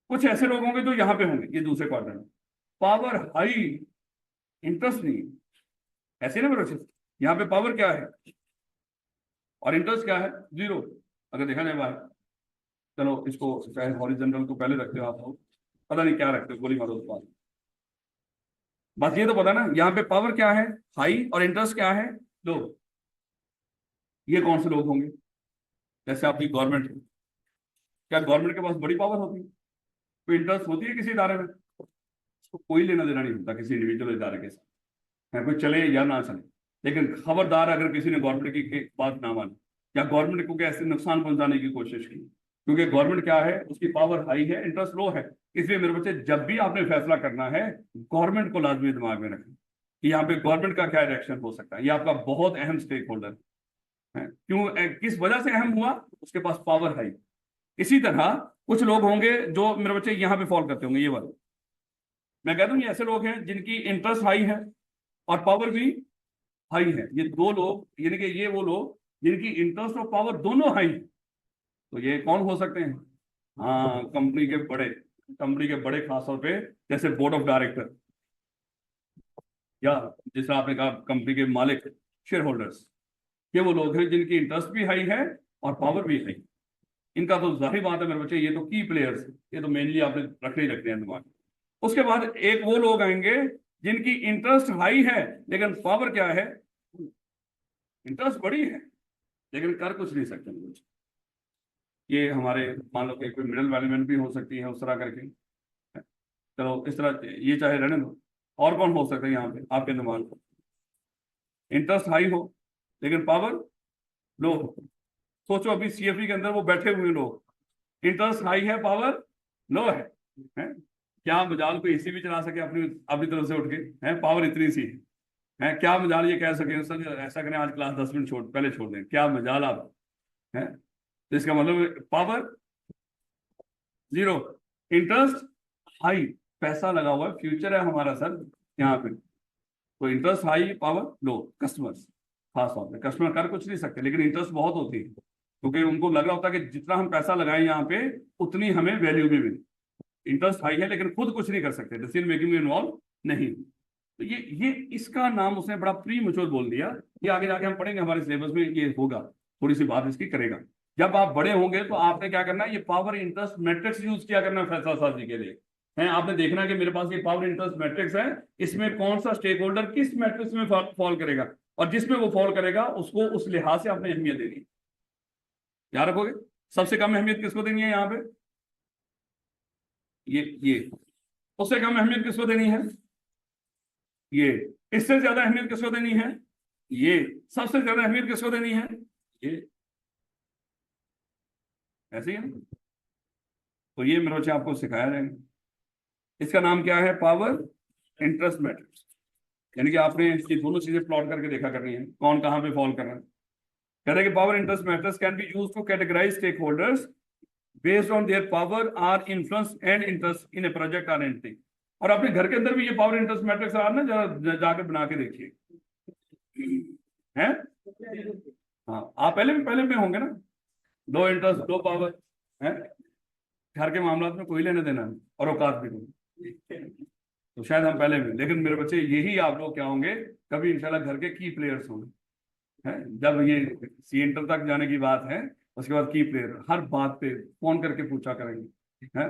कुछ ऐसे लोग होंगे जो यहाँ पे होंगे, ये दूसरे क्वार्टर में, पावर हाई, इंटरेस्ट नहीं है। ऐसे ना बच्चे, यहाँ पे पावर क्या है और इंटरेस्ट क्या है, 0। अगर देखा जाए बाहर, चलो इसको चाहे हॉरिजॉन्टल को पहले रखते हो आप लोग, पता नहीं क्या रखते हो, गोली मारो उस बात। बस ये तो पता ना, यहाँ पे पावर क्या है, हाई, और इंटरेस्ट क्या है, लो। ये कौन से लोग होंगे, जैसे आपकी गवर्नमेंट है, क्या गवर्नमेंट के पास बड़ी पावर होती है, कोई इंटरेस्ट होती है किसी इदारे में, उसको कोई लेना देना नहीं होता किसी इंडिविजुअल इदारे के साथ, है कोई चले या ना चले। लेकिन खबरदार अगर किसी ने गवर्नमेंट की बात ना मानी या गवर्नमेंट को कैसे नुकसान पहुंचाने की कोशिश की, क्योंकि गवर्नमेंट क्या है, उसकी पावर हाई है, इंटरेस्ट लो है। इसलिए मेरे बच्चे, जब भी आपने फैसला करना है, गवर्नमेंट को लाजमी दिमाग में रखें कि यहाँ पे गवर्नमेंट का क्या रिएक्शन हो सकता है। ये आपका बहुत अहम स्टेक होल्डर है। क्यों, किस वजह से अहम हुआ, उसके पास पावर है। इसी तरह कुछ लोग होंगे जो मेरे बच्चे यहाँ पे फॉलो करते होंगे, ये वाले मैं कहता हूँ ये ऐसे लोग हैं जिनकी इंटरेस्ट हाई है और पावर भी हाई है। ये दो लोग, यानी कि ये वो लोग जिनकी इंटरेस्ट और पावर दोनों हाई है। तो ये कौन हो सकते हैं? हाँ, कंपनी के बड़े खासतौर पे, जैसे बोर्ड ऑफ डायरेक्टर, या जिस तरह आपने कहा कंपनी के मालिक, शेयर होल्डर्स, ये वो लोग हैं जिनकी इंटरेस्ट भी हाई है और पावर भी हाई। इनका तो जाहिर बात है मेरे बच्चे, ये तो की प्लेयर्स है, ये तो मेनली आपने रखने ही रखते हैं दिमाग में। उसके बाद एक वो लोग आएंगे जिनकी इंटरेस्ट हाई है लेकिन पावर क्या है, इंटरेस्ट बड़ी है लेकिन कर कुछ नहीं सकते कुछ। ये हमारे मान लो कि कोई मिडिल मैनेजमेंट भी हो सकती है उस तरह करके। चलो इस तरह ये चाहे रहने दो। और कौन हो सकता है यहाँ पे आपके दिमाग में? इंटरेस्ट हाई हो लेकिन पावर लो हो। सोचो अभी सीएफई के अंदर वो बैठे हुए लोग, इंटरेस्ट हाई है, पावर लो है? क्या मजाल कोई एसी भी चला सके अपनी अपनी तरफ से उठ के? है पावर इतनी सी है, क्या मजाल ये कह सके सर ऐसा करें आज क्लास 10 मिनट पहले छोड़ दें, क्या मजाल आप है? तो इसका मतलब पावर जीरो, इंटरेस्ट हाई, पैसा लगा हुआ है, फ्यूचर है हमारा सर यहाँ पे। तो इंटरेस्ट हाई, पावर लो, कस्टमर्स खास तौर पे कस्टमर कर कुछ नहीं सकते लेकिन इंटरेस्ट बहुत होती है, क्योंकि उनको लग रहा होता है कि जितना हम पैसा लगाएं यहाँ पे उतनी हमें वैल्यू भी मिले। इंटरेस्ट हाई है लेकिन खुद कुछ नहीं कर सकते, डिसीजन मेकिंग में इन्वॉल्व नहीं। तो ये इसका नाम उसने बड़ा प्री मैच्योर बोल दिया। ये आगे जाके हम पढ़ेंगे हमारे सिलेबस में, ये होगा, थोड़ी सी बात इसकी करेगा। जब आप बड़े होंगे तो आपने क्या करना है, ये पावर इंटरेस्ट मैट्रिक्स यूज किया करना है फैसला साजी के लिए। है आपने देखना कि मेरे पास ये पावर इंटरेस्ट मैट्रिक्स है, इसमें कौन सा स्टेक होल्डर किस मैट्रिक्स में फॉल करेगा, और जिसमें वो फॉल करेगा उसको उस लिहाज से आपने अहमियत देनी है। याद रखोगे, सबसे कम अहमियत किसको देनी है यहाँ पे? ये उससे कम अहमियत किसको देनी है? ये इससे ज्यादा अहमियत किसको देनी है? ये सबसे ज्यादा अहमियत किसको देनी है? ये ऐसे ही है ना? तो ये मेरे बच्चे आपको सिखाया जाएगा। इसका नाम क्या है? Power interest matrix. यानी कि आपने ये दोनों चीजें प्लॉट करके देखा करनी है, कौन कहां पे फॉल कर रहा है। कह रहे हैं कि power interest matrix can be used to categorise stake holders based on their power or influence and interest in a project or entity. और अपने घर के अंदर भी ये पावर इंटरेस्ट मैट्रिक्स आ ना, जरा जाकर बना के देखिए। हैं? हाँ, आप पहले में होंगे ना, दो इंटरेस्ट दो पावर है, घर के मामला में कोई लेने देना नहीं और औकात भी नहीं। तो शायद हम पहले में, लेकिन मेरे बच्चे यही आप लोग क्या होंगे, कभी इंशाल्लाह घर के की प्लेयर्स होंगे। हैं, जब ये सी इंटर तक जाने की बात है उसके बाद की प्लेयर हर बात पे फोन करके पूछा करेंगे, हैं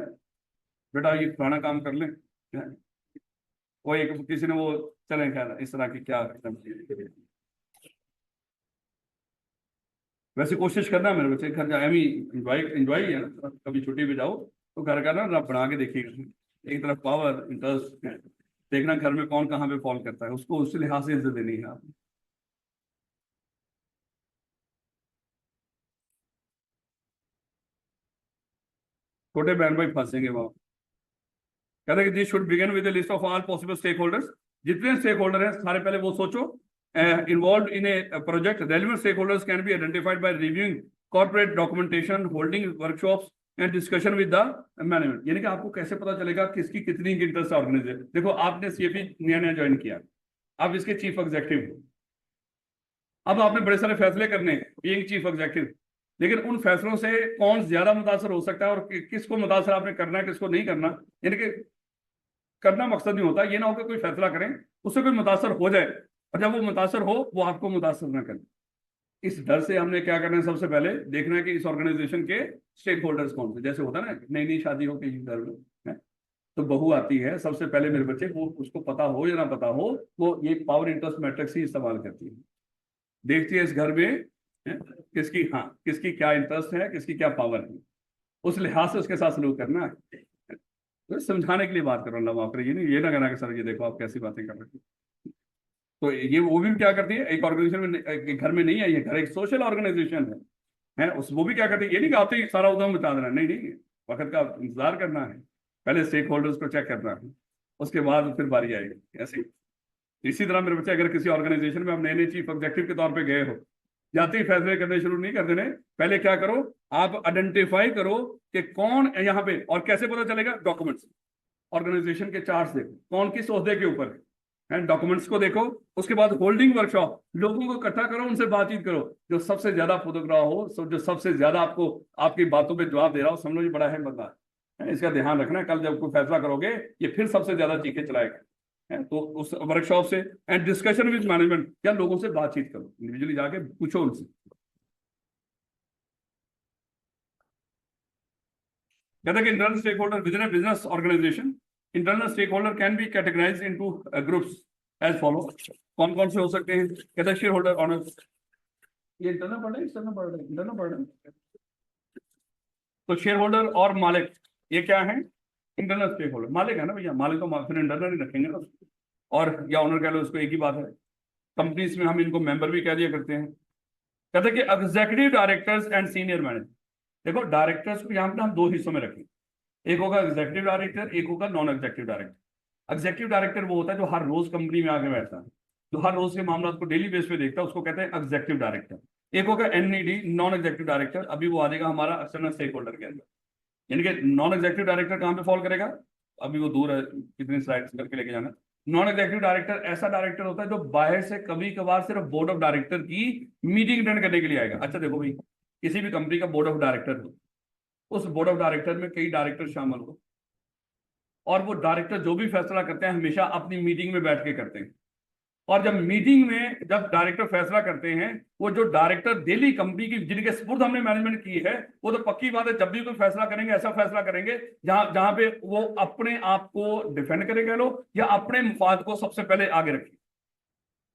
बेटा ये पुराना काम कर लें। हैं? वो एक किसी ने वो चले खैर इस तरह की क्या वैसे कोशिश करना है मेरे बच्चे, घर जाए भी इंजॉय इंजॉय है ना, कभी छुट्टी पे जाओ तो घर का ना बना के देखिएगा। एक तरफ पावर इंटरेस्ट देखना, घर में कौन कहाँ पे फॉल करता है, उसको उस लिहाज से इज्जत देनी है आपने। छोटे बहन भाई फंसेंगे वहां। कहते हैं कि this should begin with list of all possible stake holders. जितने स्टेक होल्डर हैं सारे पहले वो सोचो। Involve in a project, relevant stake holders can be identified by reviewing corporate documentation, holding workshops and discussion with the management. यानी कि आपको कैसे पता चलेगा किसकी कितनी इंटरेस्ट ऑर्गेनाइजेशन। देखो आपने सीएफई नया नया ज्वाइन किया, आप इसके चीफ एग्जीक्यूटिव हो, अब आपने बड़े सारे फैसले करने हैं बीइंग चीफ एग्जीक्यूटिव, लेकिन उन फैसलों से कौन ज्यादा मुतासर हो सकता है और किसको मुतासर आपने करना है किसको नहीं करना। यानी कि करना मकसद नहीं होता, ये ना हो कि कोई फैसला करें उससे कोई मुतासर हो जाए और जब वो मुतासर हो वो आपको मुतासर ना करे। इस डर से हमने क्या करना है, सबसे पहले देखना है कि इस ऑर्गेनाइजेशन के स्टेक होल्डर्स कौन से। जैसे होता है ना नई नई शादी हो के घर में है, तो बहू आती है, सबसे पहले मेरे बच्चे वो उसको पता हो या ना पता हो, वो ये पावर इंटरेस्ट मैट्रिक्स ही इस्तेमाल करती है। देखती है इस घर में किसकी, हाँ किसकी क्या इंटरेस्ट है, किसकी क्या पावर है, उस लिहाज से उसके साथ सलूक करना है। तो समझाने के लिए बात कर रहा हूँ, अल्लाह माफ करे, ये नहीं ये ना कहना कि सर ये देखो आप कैसी बातें कर रहे हैं। तो ये वो भी क्या करती है, एक ऑर्गेनाइजेशन में एक घर में नहीं है, ये घर एक सोशल ऑर्गेनाइजेशन है उस वो भी क्या करती है, ये नहीं कि आते ही सारा उद्यम बता देना, नहीं नहीं, वक्त का इंतजार करना है, पहले स्टेक होल्डर्स को चेक करना है, उसके बाद फिर बारी आएगी ऐसे। इसी तरह मेरे बच्चे, अगर किसी ऑर्गेनाइजेशन में आप नए नए चीफ ऑब्जेक्टिव के तौर पे गए हो, जाते ही फैसले करने शुरू नहीं कर देने। पहले क्या करो, आप आइडेंटिफाई करो कि कौन है यहाँ पे, और कैसे पता चलेगा? डॉक्यूमेंट्स, ऑर्गेनाइजेशन के चार्ट्स देखो, कौन किस ओहदे के ऊपर है, डॉक्यूमेंट्स को देखो। उसके बाद होल्डिंग वर्कशॉप, लोगों को इकट्ठा करो, उनसे बातचीत करो। जो सबसे ज्यादा फोटोग्राफ हो, जो सबसे ज्यादा आपको आपकी बातों पे जवाब दे रहा हो, समझो ये बड़ा है बंदा है। इसका ध्यान रखना है, कल जब कोई फैसला करोगे ये फिर सबसे ज्यादा चीखें चलाएगा। है तो उस वर्कशॉप से, एंड डिस्कशन विद मैनेजमेंट, क्या लोगों से बातचीत करो, इंडिविजुअली जाके पूछो उनसे। कहते हैं कि internal stake holder with in a business organisation, internal stake holder can be categorise into groups as follow. कौन कौन से हो सकते हैं? कहते हैं शेयर होल्डर ऑनर्स, ये इंटरनल पढ़ रहे हैं, एक्सटर्नल पढ़ रहे हैं? इंटरनल पढ़ रहे हैं। तो शेयर होल्डर और मालिक, ये क्या है? Internal stake holder. मालिक है ना भैया, मालिक तो फिर इंटरनल ही रखेंगे ना, और या ऑनर कह लो, उसको एक ही बात है। कंपनीज में हम इनको मेंबर भी कह दिया करते हैं। कहते हैं कि executive directors and senior manager. देखो, डायरेक्टर्स को यहाँ पे हम दो हिस्सों में रखेंगे, एक होगा एग्जीक्यूटिव डायरेक्टर, एक होगा non executive director. Executive director वो होता है जो हर रोज कंपनी में आके बैठता है, जो हर रोज के मामला को डेली बेस पे देखता है, उसको कहते हैं एग्जीक्यूटिव डायरेक्टर। एक होगा एनईडी, नॉन एग्जीक्यूटिव डायरेक्टर, अभी वो आ जाएगा हमारा एक्सटर्नल स्टेक होल्डर के अंदर। यानी कि नॉन एग्जीक्यूटिव डायरेक्टर कहाँ पे फॉल करेगा, अभी वो दूर है, कितनी स्लाइड्स करके लेके जाना। नॉन एग्जीक्यूटिव डायरेक्टर ऐसा डायरेक्टर होता है जो बाहर से कभी कभार सिर्फ बोर्ड ऑफ डायरेक्टर की मीटिंग अटेंड करने के लिए आएगा। अच्छा देखो भाई, किसी भी कंपनी का बोर्ड ऑफ डायरेक्टर हो, उस बोर्ड ऑफ डायरेक्टर में कई डायरेक्टर शामिल हो, और वो डायरेक्टर जो भी फैसला करते हैं हमेशा अपनी मीटिंग में बैठ के करते हैं। और जब मीटिंग में जब डायरेक्टर फैसला करते हैं, वो जो डायरेक्टर डेली कंपनी की जिनके स्पुर्द हमने मैनेजमेंट की है, वो तो पक्की बात है, जब भी कोई फैसला करेंगे ऐसा फैसला करेंगे जहां जहां पे वो अपने आप को डिफेंड करे कह लो, या अपने मफाद को सबसे पहले आगे रखें।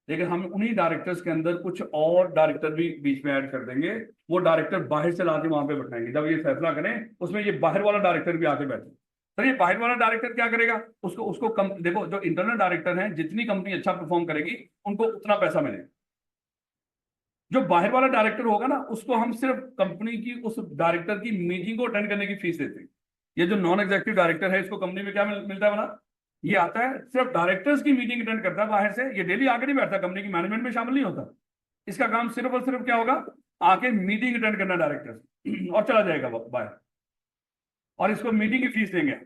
लेकिन हम उन्हीं डायरेक्टर्स के अंदर कुछ और डायरेक्टर भी बीच में ऐड कर देंगे। वो डायरेक्टर बाहर से लाके वहां पे बैठाएंगे, जब ये फैसला करें उसमें ये बाहर वाला डायरेक्टर भी आके बैठे। सर ये बाहर वाला डायरेक्टर क्या करेगा? उसको उसको देखो, जो इंटरनल डायरेक्टर है, जितनी कंपनी अच्छा परफॉर्म करेगी उनको उतना पैसा मिलेगा। जो बाहर वाला डायरेक्टर होगा ना, उसको हम सिर्फ कंपनी की उस डायरेक्टर की मीटिंग को अटेंड करने की फीस देते हैं। ये जो नॉन एग्जीक्यूटिव डायरेक्टर है, इसको कंपनी में क्या मिलता है बना? ये आता है सिर्फ डायरेक्टर्स की मीटिंग अटेंड करता है बाहर से, ये डेली आके नहीं बैठता, कंपनी की मैनेजमेंट में शामिल नहीं होता। इसका काम सिर्फ और सिर्फ क्या होगा? आके मीटिंग अटेंड करना डायरेक्टर्स, और चला जाएगा बाहर, और इसको मीटिंग की फीस देंगे।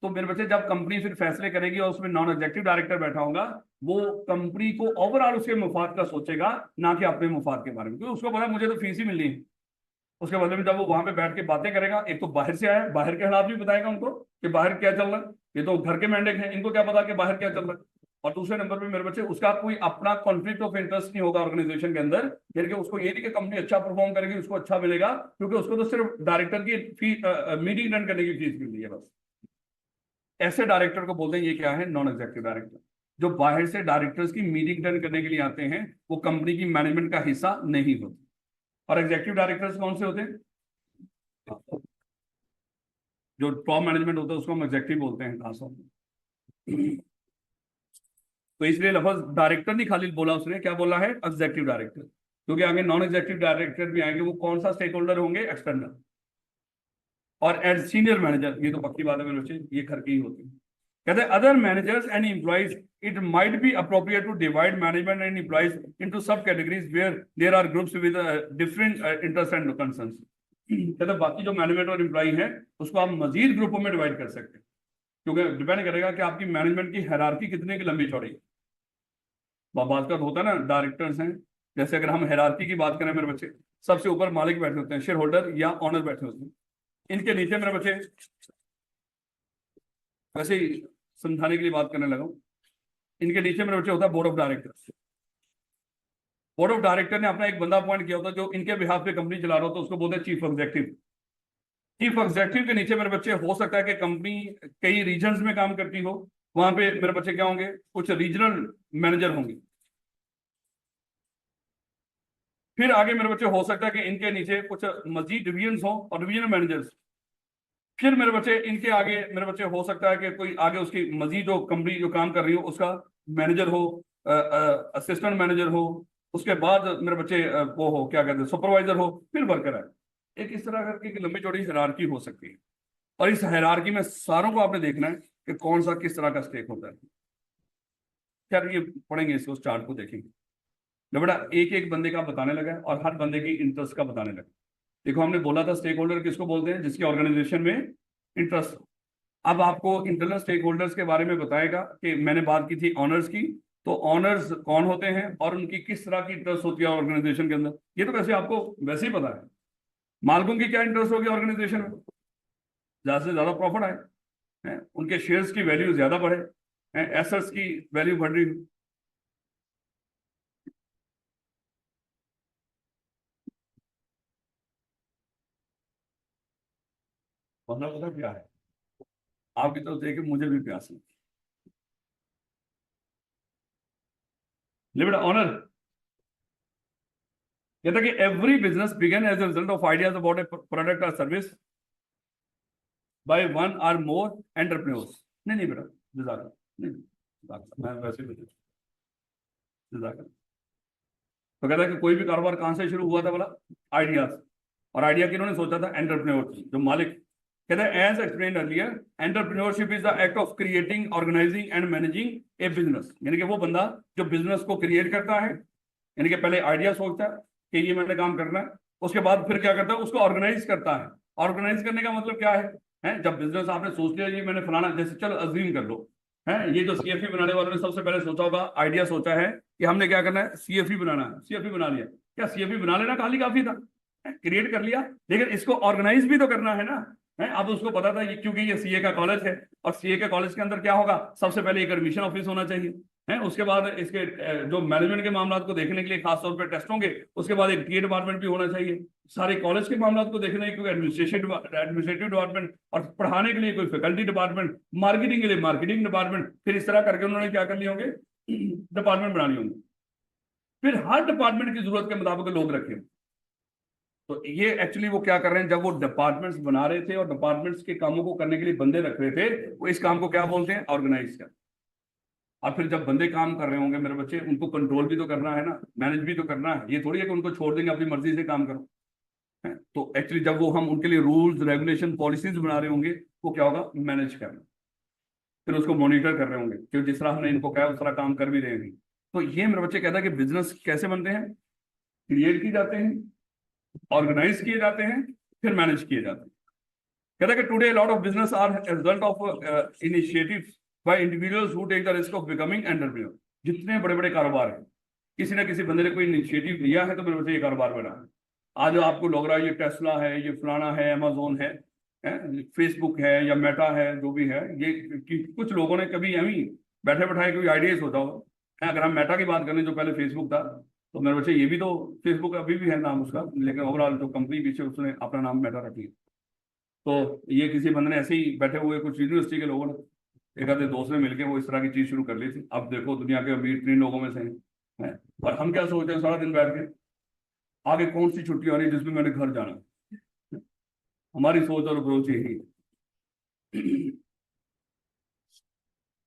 तो मेरे बच्चे, जब कंपनी फिर फैसले करेगी और उसमें नॉन एग्जीक्यूटिव डायरेक्टर बैठा होगा, वो कंपनी को ओवरऑल उसके मुफाद का सोचेगा, ना कि अपने मुफाद के बारे में, क्योंकि उसको पता मुझे तो फीस ही मिलनी है। उसके बदले में जब वो वहां पे बैठ के बातें करेगा, एक तो बाहर से आया, बाहर के हालात भी बताएगा उनको कि बाहर क्या चल रहा है। ये तो घर के मैंडेट हैं, इनको क्या पता कि बाहर क्या चल रहा है। और दूसरे नंबर पे मेरे बच्चे, उसका कोई अपना कॉन्फ्लिक्ट ऑफ इंटरेस्ट नहीं होगा ऑर्गेनाइजेशन के अंदर, यानी कि उसको ये नहीं कि कंपनी अच्छा परफॉर्म करेगी उसको अच्छा मिलेगा, क्योंकि उसको तो सिर्फ डायरेक्टर की मीटिंग अटेंड करने की फीस मिल रही है बस। ऐसे डायरेक्टर को बोलते हैं, ये क्या है? Non executive director. जो बाहर से डायरेक्टर्स की मीटिंग अटेंड करने के लिए आते हैं, वो कंपनी की मैनेजमेंट का हिस्सा नहीं होते। और एग्जीक्यूटिव डायरेक्टर्स कौन से होते हैं? जो टॉप मैनेजमेंट होता है उसको हम एग्जीक्यूटिव बोलते हैं खास तौर पे। तो इसलिए लफ्ज डायरेक्टर नहीं खाली बोला उसने, क्या बोला है? Executive director. क्योंकि आगे नॉन एग्जीक्यूटिव डायरेक्टर भी आएंगे, वो कौन सा स्टेक होल्डर होंगे? एक्सटर्नल। और एज सीनियर मैनेजर, ये तो पक्की बात है मेरे बच्चे, ये घर के ही होते हैं। कहते हैं other managers and employees, it might be appropriate to divide management and employees into sub categories where there are groups with different interest and concerns. कहते हैं बाकी जो मैनेजमेंट और एम्प्लॉय है, उसको आप मजीद ग्रुपों में डिवाइड कर सकते हैं, क्योंकि डिपेंड करेगा कि आपकी मैनेजमेंट की हायरार्की कितने की लंबी चौड़ी है। बात का होता है ना, डायरेक्टर्स हैं, जैसे अगर हम हायरार्की की बात करें मेरे बच्चे, सबसे ऊपर मालिक बैठे होते हैं, शेयर होल्डर या ऑनर बैठे होते हैं। इनके नीचे मेरे बच्चे, वैसे ही समझाने के लिए बात करने लगा हूं, इनके नीचे मेरे बच्चे होता है board of directors. Board of director ने अपना एक बंदा अपॉइंट किया होता है जो इनके बिहाफ पे कंपनी चला रहा होता है, उसको बोलते हैं चीफ एग्जीक्यूटिव। चीफ एग्जीक्यूटिव के नीचे मेरे बच्चे हो सकता है कि कंपनी कई रीजन्स में काम करती हो, वहां पे मेरे बच्चे क्या होंगे? कुछ रीजनल मैनेजर होंगे। फिर आगे मेरे बच्चे हो सकता है कि इनके नीचे कुछ मजीद डिवीजन हो और डिवीजनल मैनेजर्स। फिर मेरे बच्चे इनके आगे मेरे बच्चे हो सकता है कि कोई आगे उसकी मजीद जो कंपनी जो काम कर रही हो उसका मैनेजर हो, असिस्टेंट मैनेजर हो। उसके बाद मेरे बच्चे वो हो, क्या कहते हैं, सुपरवाइजर हो, फिर वर्कर है। एक इस तरह करके एक लंबी चौड़ी हायरार्की हो सकती है, और इस हायरार्की में सारों को आपने देखना है कि कौन सा किस तरह का स्टेक होता है। खैर ये पढ़ेंगे, इसको चार्ट को देखेंगे। जब बेटा एक एक बंदे का बताने लगा और हर बंदे की इंटरेस्ट का बताने लगा। देखो हमने बोला था स्टेक होल्डर किसको बोलते हैं, जिसकी ऑर्गेनाइजेशन में इंटरेस्ट। अब आपको इंटरनल स्टेक होल्डर्स के बारे में बताएगा कि मैंने बात की थी ऑनर्स की, तो ऑनर्स कौन होते हैं और उनकी किस तरह की इंटरेस्ट होती है ऑर्गेनाइजेशन के अंदर, ये तो वैसे आपको वैसे ही पता है। मालिकों की क्या इंटरेस्ट होगी ऑर्गेनाइजेशन में, ज्यादा से ज्यादा प्रॉफिट आए, उनके शेयर्स की वैल्यू ज्यादा बढ़े, एसेट्स की वैल्यू बढ़ रही। मतलब पता क्या है, आपकी तरफ देखे मुझे भी प्यास है। लिमिट ऑनर कहता है कि every business began as a result of ideas about a product or service by one or more entrepreneurs. नहीं बेटा, जज़ाक नहीं, मैं वैसे भी जज़ाक। तो कहता है कि कोई भी कारोबार कहां से शुरू हुआ था बोला, आइडियाज। और आइडिया किन्होंने सोचा था, एंटरप्रेन्योर, जो मालिक। कहते हैं as explained earlier, entrepreneurship is the act of creating, organizing and managing a business. यानी कि वो बंदा जो बिजनेस को क्रिएट करता है, यानी कि पहले आइडिया सोचता है कि ये मैंने काम करना है, उसके बाद फिर क्या करता है, उसको ऑर्गेनाइज करता है। ऑर्गेनाइज करने का मतलब क्या है, जब बिजनेस आपने सोच लिया ये मैंने फलाना, जैसे चलो अज्यूम कर लो, है ये जो सीएफई बनाने वालों ने सबसे पहले सोचा होगा, आइडिया सोचा है कि हमने क्या करना है, सीएफई बनाना है, सीएफई बना लिया। क्या सीएफई बना लेना खाली काफी था, क्रिएट कर लिया, लेकिन इसको ऑर्गेनाइज भी तो करना है ना। अब उसको पता था ये, क्योंकि ये सीए का कॉलेज है, और सीए के कॉलेज के अंदर क्या होगा, सबसे पहले एक एडमिशन ऑफिस होना चाहिए, उसके बाद इसके जो मैनेजमेंट के मामला को देखने के लिए खास तौर पर टेस्ट होंगे, उसके बाद एक टीए डिपार्टमेंट भी होना चाहिए, सारे कॉलेज के मामला को देखने के लिए एडमिनिस्ट्रेटिव डिपार्टमेंट, और पढ़ाने के लिए कोई फैकल्टी डिपार्टमेंट, मार्केटिंग के लिए मार्केटिंग डिपार्टमेंट, फिर इस तरह करके उन्होंने क्या कर लिए होंगे, डिपार्टमेंट बना लिए होंगे, फिर हर डिपार्टमेंट की जरूरत के मुताबिक लोग रखे। तो ये एक्चुअली वो क्या कर रहे हैं, जब वो डिपार्टमेंट्स बना रहे थे और डिपार्टमेंट्स के कामों को करने के लिए बंदे रख रहे थे, वो इस काम को क्या बोलते हैं, ऑर्गेनाइज कर। और फिर जब बंदे काम कर रहे होंगे मेरे बच्चे, उनको कंट्रोल भी तो करना है ना, मैनेज भी तो करना है। ये थोड़ी है कि उनको छोड़ देंगे अपनी मर्जी से काम करो, तो एक्चुअली जब वो हम उनके लिए रूल्स रेगुलेशन पॉलिसीज बना रहे होंगे, वो क्या होगा, मैनेज करना। फिर उसको मॉनिटर कर रहे होंगे कि जिस तरह हमने इनको कहा उस तरह काम कर भी रहे होंगे। तो ये मेरे बच्चे कहता है कि बिजनेस कैसे बनते हैं, क्रिएट किए जाते हैं, ऑर्गेनाइज किए जाते हैं, फिर मैनेज किए जाते हैं। कहता है कि today lot of business are result of initiatives by individuals who take the risk of becoming entrepreneur. जितने बड़े बड़े कारोबार हैं, किसी ना किसी बंदे ने कोई इनिशिएटिव लिया है तो मेरे बच्चे ये कारोबार बना है। आज आपको लग रहा है ये टेस्ला है, ये फलाना है, अमेजोन है, फेसबुक है या मेटा है, जो भी है ये, कि कुछ लोगों ने कभी एम ही बैठे बैठाए कोई आइडिया सोचा होगा। अगर हम मेटा की बात करें जो पहले फेसबुक था, तो मेरे बच्चे ये भी तो, फेसबुक अभी भी है नाम उसका, लेकिन ओवरऑल जो कंपनी पीछे उसने अपना नाम मेटा रख लिया। तो ये किसी बंदे ने ऐसे ही बैठे हुए कुछ यूनिवर्सिटी के लोगों ने, एक आधे दोस्त ने मिलकर वो इस तरह की चीज शुरू कर ली थी। अब देखो दुनिया के अमीर 3 लोगों में से हैं, और हम क्या सोचते हैं सारा दिन बैठ के, आगे कौन सी छुट्टी आ रही है जिसमें मैंने घर जाना है। हमारी सोच और अप्रोच यही है।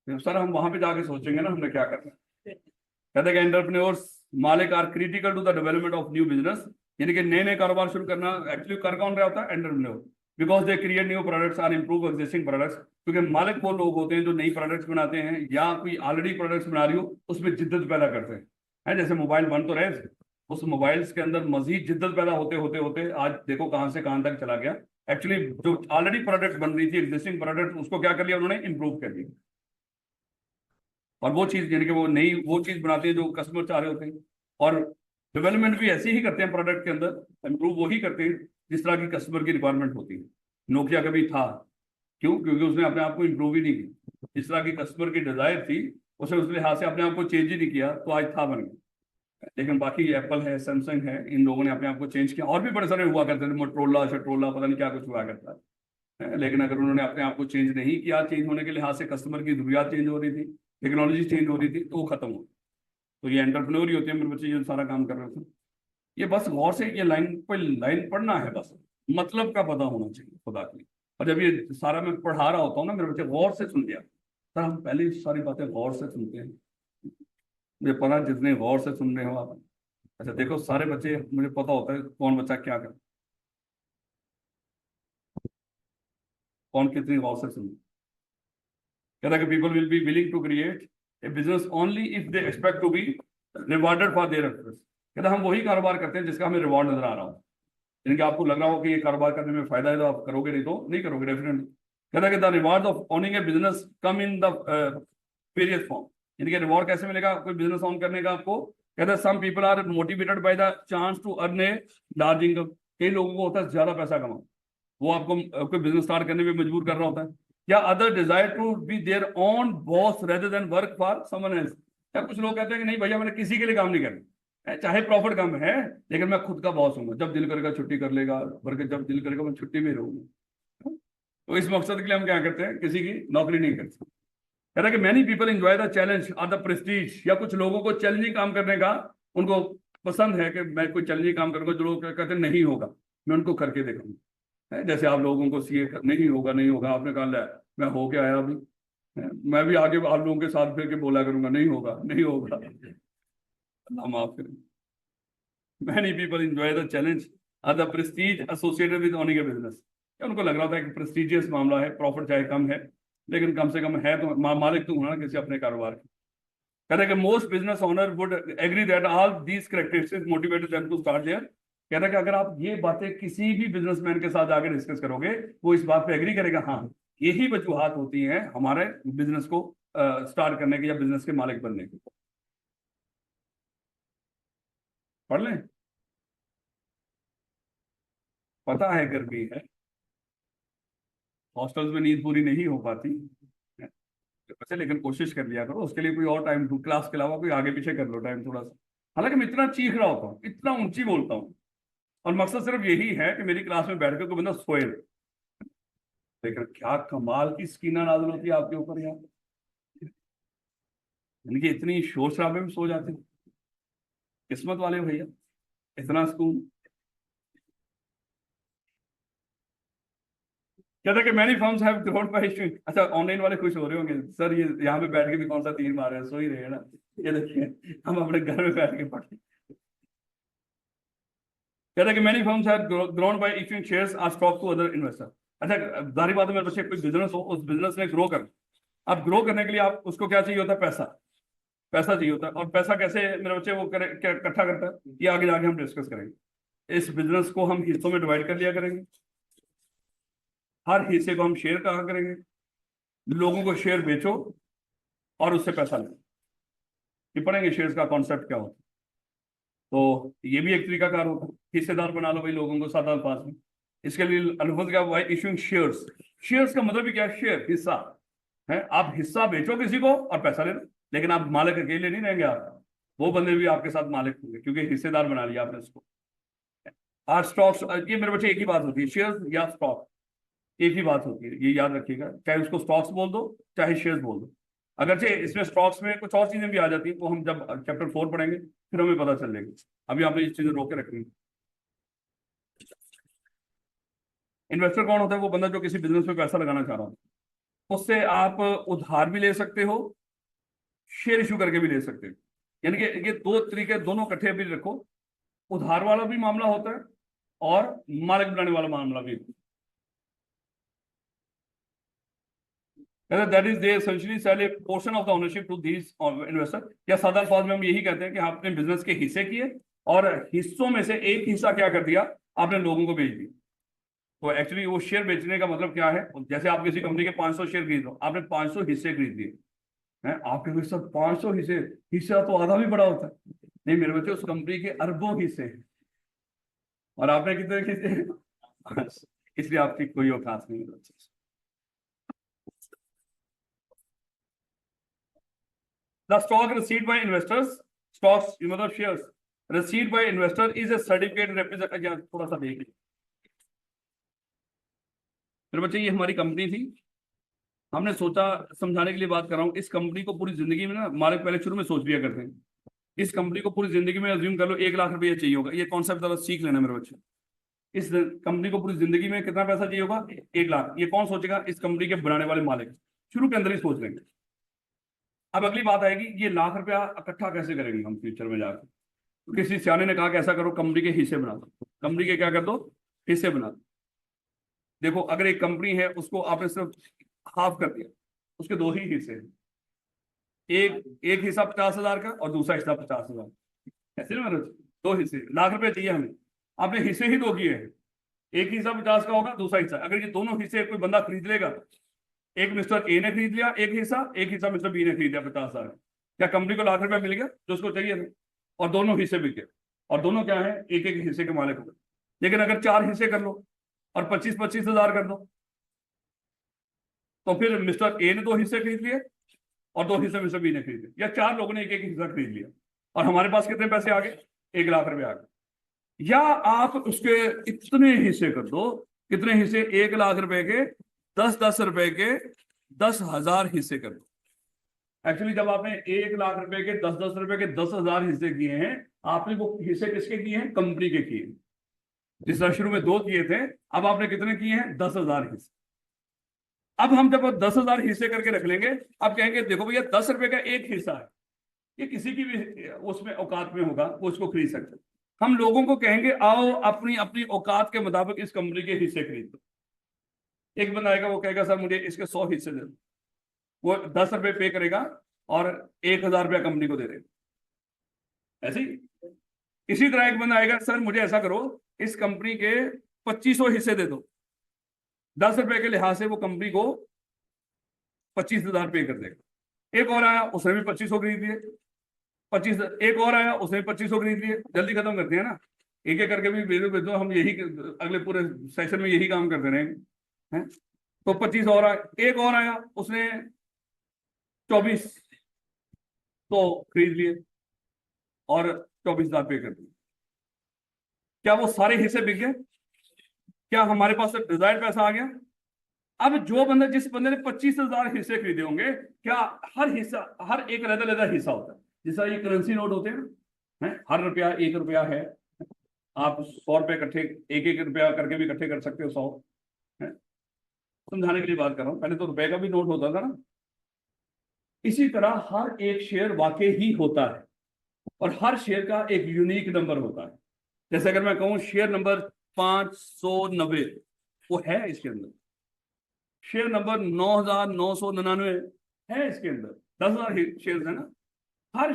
तो सर हम वहां पे जाके सोचेंगे ना हमने क्या करना है। कहते हैं कि एंटरप्रेन्योर्स, मालिक are critical to the development of new business. यानी कि नए नए कारोबार शुरू करना एक्चुअली कर कौन रहा होता है, entrepreneur, because they create new products और इंप्रूव एग्जिस्टिंग प्रोडक्ट्स। क्योंकि मालिक वो लोग होते हैं जो नई प्रोडक्ट्स बनाते हैं या कोई ऑलरेडी प्रोडक्ट्स बना रही हो उसमें जिद्दत पैदा करते हैं। जैसे मोबाइल बन तो रहे, उस मोबाइल्स के अंदर मजीद जिद्दत पैदा होते होते होते आज देखो कहां से कहां तक चला गया। एक्चुअली जो ऑलरेडी प्रोडक्ट बन रही थी, एग्जिस्टिंग प्रोडक्ट, उसको क्या कर लिया उन्होंने, इंप्रूव कर दिया। और वो चीज यानी कि वो नई वो चीज बनाते हैं जो कस्टमर चाह रहे होते हैं। और डेवलपमेंट भी ऐसे ही करते हैं प्रोडक्ट के अंदर, इंप्रूव वही करते हैं जिस तरह की कस्टमर की रिक्वायरमेंट होती है। नोकिया कभी था, क्यों, क्योंकि उसने अपने आप को इंप्रूव ही नहीं किया, जिस तरह की कस्टमर की डिजायर थी उसे उस लिहाज से अपने आप को चेंज ही नहीं किया, तो आज था बन गया। लेकिन बाकी एप्पल है, सैमसंग है, इन लोगों ने अपने आप को चेंज किया। और भी बड़े सारे हुआ करते थे, मोटरोला शटरोला पता नहीं क्या कुछ हुआ करता है। लेकिन अगर उन्होंने अपने आप को चेंज नहीं किया, चेंज होने के लिहाज से कस्टमर की जरूरियात चेंज हो रही थी, टेक्नोलॉजी चेंज हो रही थी, तो वो खत्म हो। तो ये एंटरप्रेन्योर ही होते हैं मेरे बच्चे जो सारा काम कर रहे थे। ये बस गौर से ये लाइन पे लाइन पढ़ना है, बस मतलब का पता होना चाहिए खुदा की। और जब ये सारा मैं पढ़ा रहा होता हूँ ना, मेरे बच्चे गौर से सुन लिया। सर हम पहले ही सारी बातें गौर से सुनते हैं, मुझे पता जितने गौर से सुन रहे हो आप। अच्छा देखो सारे बच्चे, मुझे पता होता है कौन बच्चा क्या कर, कौन कितनी गौर से सुन। कहता है कि people will be willing to create a business only if they expect to be rewarded for their efforts. कहता हम वही कारोबार करते हैं जिसका हमें रिवॉर्ड नजर आ रहा हो, यानी कि आपको लग रहा हो कि ये कारोबार करने में फायदा है तो आप करोगे, नहीं तो नहीं करोगे डेफिनेटली। कहता है the reward of owning a business come in the various form, यानी कि रिवॉर्ड कैसे मिलेगा कोई बिजनेस ऑन करने का आपको। कहता है some people are motivated by the chance to earn a large income, कई लोगों को होता है ज्यादा पैसा कमाओ, वो आपको कोई बिजनेस स्टार्ट करने में मजबूर कर रहा होता है। या other desire to be their own boss rather than work for someone else, या कुछ लोग कहते हैं कि नहीं भैया मैंने किसी के लिए काम नहीं करना, चाहे प्रॉफिट कम है लेकिन मैं खुद का बॉस हूँ, जब दिल करेगा छुट्टी कर लेगा, बल्कि जब दिल करेगा मैं छुट्टी में रहूंगा। तो इस मकसद के लिए हम क्या करते हैं, किसी की नौकरी नहीं करते। कह रहा है कि many people enjoy the challenge और द प्रेस्टीज, या कुछ लोगों को चैलेंजिंग काम करने का उनको पसंद है कि मैं कोई चैलेंजिंग काम करूंगा, जो लोग कहते हैं नहीं होगा मैं उनको करके देखूंगा। जैसे आप लोगों को सीए नहीं होगा नहीं होगा, आपने कहा मैं हो के आया अभी, मैं भी आगे आप लोगों के साथ फिर के बोला करूंगा नहीं होगा नहीं होगा, अल्लाह माफ करें। Many people enjoy the challenge और the prestige associated with owning a business, उनको लग रहा था कि प्रेस्टीजियस मामला है, प्रॉफिट चाहे कम है लेकिन कम से कम है तो मालिक तो होना किसी अपने कारोबार के। कहते हैं कि most business owner would agree that all these characteristics motivated them to start their. कहता है कि अगर आप ये बातें किसी भी बिजनेसमैन के साथ आगे डिस्कस करोगे वो इस बात पे एग्री करेगा, हाँ यही वजूहात होती हैं हमारे बिजनेस को स्टार्ट करने की या बिजनेस के मालिक बनने की। पढ़ लें, पता है गर्मी है, हॉस्टल्स में नींद पूरी नहीं हो पाती वैसे, लेकिन कोशिश कर लिया करो, उसके लिए कोई और टाइम क्लास के अलावा कोई आगे पीछे कर लो टाइम थोड़ा सा। हालांकि मैं इतना चीख रहा होता हूँ, इतना ऊंची बोलता हूँ, और मकसद सिर्फ यही है कि मेरी क्लास में बैठ कर कोई बंदा सोए, लेकिन क्या कमाल की स्कीना नाज़िल होती है आपके ऊपर यार, यानी कि इतनी शोर शराबे में सो जाते हैं, किस्मत वाले भैया, इतना सुकून। कहता है कि many firms have grown by issuing, अच्छा ऑनलाइन वाले खुश हो रहे होंगे सर ये यहाँ पे बैठ के भी कौन सा तीर मार रहे हैं, सो ही रहे हैं ना, ये देखिए हम अपने घर में बैठ के पढ़े। कहता है कि many firms have grown by issuing shares और स्टॉक टू अदर इन्वेस्टर। अच्छा जाहिर बात है मेरे बच्चे कोई बिजनेस हो, उस बिजनेस में ग्रो कर, अब ग्रो करने के लिए आप उसको क्या चाहिए होता है, पैसा, पैसा चाहिए होता है। और पैसा कैसे मेरे बच्चे वो इकट्ठा करता है, ये आगे जाके हम डिस्कस करेंगे। इस बिजनेस को हम हिस्सों में डिवाइड कर लिया करेंगे, हर हिस्से को हम शेयर कहा करेंगे, लोगों को शेयर बेचो और उससे पैसा लो, ये पढ़ेंगे शेयर्स का कॉन्सेप्ट क्या होता है। तो ये भी एक तरीका कार होता है, हिस्सेदार बना लो भाई लोगों को 7 साल 5 में। इसके लिए अल्फाज क्या हुआ है, इशूइंग शेयर्स। शेयर्स का मतलब भी क्या है, शेयर हिस्सा है, आप हिस्सा बेचो किसी को और पैसा ले लो, लेकिन आप मालिक अकेले नहीं रहेंगे, आप वो बंदे भी आपके साथ मालिक होंगे क्योंकि हिस्सेदार बना लिया आपने उसको। और स्टॉक्स, ये मेरे बच्चे एक ही बात होती है, शेयर या स्टॉक एक ही बात होती है, ये याद रखिएगा, चाहे उसको स्टॉक्स बोल दो चाहे शेयर्स बोल दो। अगरचे इसमें स्टॉक्स में कुछ और चीजें भी आ जाती है, वो हम जब चैप्टर 4 पढ़ेंगे फिर हमें पता चल जाएगी, अभी आपने इस चीजें रोक के रखनी है। इन्वेस्टर कौन होता है, वो बंदा जो किसी बिजनेस में पैसा लगाना चाह रहा हो, उससे आप उधार भी ले सकते हो, शेयर इशू करके भी ले सकते हो, यानी कि ये दो तरीके दोनों इकट्ठे भी रखो, उधार वाला भी मामला होता है और मालिक बनाने वाला मामला भी। That is they essentially sell a portion of the ownership to these investor, या सादा अल्फाज में हम यही कहते हैं कि आपने बिजनेस के हिस्से किए और हिस्सों में से एक हिस्सा क्या कर दिया, आपने लोगों को बेच दिया। तो एक्चुअली वो शेयर बेचने का मतलब क्या है, जैसे आप किसी कंपनी के 500 शेयर खरीद लो, आपने 500 हिस्से खरीद दिए हैं, आपके हिस्सा 500 हिस्से, हिस्सा तो आधा भी बड़ा होता है, नहीं मेरे बच्चे उस कंपनी के अरबों हिस्से हैं और आपने कितने हिस्से इसलिए आपकी कोई औकात नहीं है। The stock received by investors, stocks मतलब shares received by investor is a certificate represent, थोड़ा सा देख लीजिए मेरे बच्चे, ये हमारी कंपनी थी, हमने सोचा, समझाने के लिए बात कर रहा हूँ, इस कंपनी को पूरी जिंदगी में ना मालिक पहले शुरू में सोच लिया करते हैं, इस कंपनी को पूरी जिंदगी में अज्यूम कर लो 1 लाख रुपया चाहिए होगा, ये कॉन्सेप्ट जरा सीख लेना मेरे बच्चे। इस कंपनी को पूरी जिंदगी में कितना पैसा चाहिए होगा, 1 लाख, ये कौन सोचेगा, इस कंपनी के बनाने वाले मालिक शुरू के अंदर ही सोच लेंगे। अब अगली बात आएगी, ये लाख रुपया इकट्ठा कैसे करेंगे हम फ्यूचर में जाकर, तो किसी सियाने ने कहा कि ऐसा करो, कंपनी के हिस्से बना दो, कंपनी के क्या कर दो, हिस्से बना दो। देखो अगर एक कंपनी है उसको आपने सिर्फ हाफ कर दिया, उसके 2 ही हिस्से हैं, एक हिस्सा 50,000 का और दूसरा हिस्सा 50,000, ऐसे ना मनोज? 2 हिस्से, लाख रुपए चाहिए हमें, आपने हिस्से ही 2 किए हैं। एक हिस्सा 50 का होगा, दूसरा हिस्सा, अगर ये दोनों हिस्से कोई बंदा खरीद लेगा, एक मिस्टर ए ने खरीद लिया एक हिस्सा मिस्टर बी ने खरीद लिया 50,000, क्या कंपनी को लाख रुपया मिल गया जो उसको चाहिए था? और दोनों हिस्से बिक गए, और दोनों क्या है, एक एक हिस्से के मालिक हो गए। लेकिन अगर 4 हिस्से कर लो और 25,000 कर दो, तो फिर मिस्टर ए ने 2 हिस्से खरीद लिए और 2 हिस्से मिस्टर बी ने खरीद लिए, या 4 लोगों ने एक एक हिस्सा खरीद लिया, और हमारे पास कितने पैसे आ गए? 1,00,000 रुपए आ गए। या आप उसके इतने हिस्से कर दो, कितने हिस्से? 1,00,000 रुपए के 10-10 रुपए के 10,000 हिस्से कर दो। एक्चुअली जब आपने 1,00,000 रुपए के 10-10 रुपए के 10,000 हिस्से किए हैं, आपने वो हिस्से किसके किए हैं? कंपनी के किए। जिस तरह शुरू में 2 किए थे, अब आपने कितने किए हैं? 10,000 हिस्से। अब हम जब 10,000 हिस्से करके रख लेंगे, अब कहेंगे देखो भैया 10 रुपए का एक हिस्सा है, ये किसी की भी उसमें औकात में होगा, वो उसको खरीद सकते हैं। हम लोगों को कहेंगे आओ अपनी अपनी औकात के मुताबिक इस कंपनी के हिस्से खरीद दो। एक बंदा आएगा, वो कहेगा सर मुझे इसके 100 हिस्से दे दो, वो 10 रुपए पे करेगा और 1,000 रुपया कंपनी को दे देगा। ऐसे ही इसी तरह एक बंदा आएगा, सर मुझे ऐसा करो इस कंपनी के 2500 हिस्से दे दो, 10 रुपए के लिहाज से वो कंपनी को 25,000 पे कर देगा। एक और आया, उसने भी 2500 खरीद लिए, 25, एक और आया, उसने 2500 खरीद लिए। जल्दी खत्म करते हैं ना, एक एक करके भी भेजो, हम यही अगले पूरे सेशन में यही काम करते रहेंगे, हैं? तो 25 और आया, एक और आया, उसने 24 तो खरीद लिए और 24,000 पे कर दिए। क्या वो सारे हिस्से बिक गए? क्या हमारे पास डिजायर्ड पैसा आ गया? अब जो बंदा, जिस बंदे ने 25,000 हिस्से खरीदे होंगे, क्या हर हिस्सा, हर एक अलग अलग हिस्सा होता है? जैसा ये करेंसी नोट होते हैं, हर रुपया 1 रुपया है, आप 100 रुपए इकट्ठे, एक एक रुपया करके भी इकट्ठे कर सकते हो 100, है? समझाने के लिए बात कर रहा हूं, पहले तो रुपए का भी नोट होता था ना। इसी तरह हर एक शेयर वाकई ही होता है, और हर शेयर का एक यूनिक नंबर होता है। जैसे अगर मैं कहूं शेयर नंबर 590, वो है इसके अंदर। शेयर नंबर 9,999 है इसके अंदर। 10,000 शेयर है ना, हर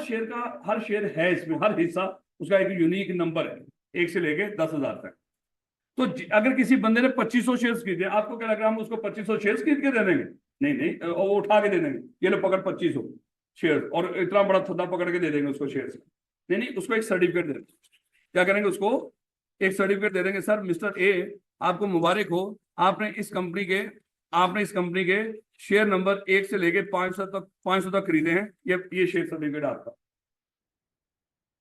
शेयर है इसमें, हर हिस्सा उसका एक यूनिक नंबर है, 1 से लेके 10,000 तक। तो अगर किसी बंदे ने 2500 शेयर खरीदे, आपको क्या लग रहा है हम उसको 2500 शेयर खरीद के दे देंगे? नहीं नहीं, वो उठा के दे देंगे, ये लो पकड़ 2500 शेयर, और इतना बड़ा थद्दा पकड़ के दे देंगे उसको शेयर। नहीं नहीं, उसको एक सर्टिफिकेट दे देंगे। क्या करेंगे? उसको एक सर्टिफिकेट दे देंगे, सर मिस्टर ए आपको मुबारक हो, आपने इस कंपनी के शेयर नंबर 1 से लेके 500 तक खरीदे हैं, ये शेयर सर्टिफिकेट आपका।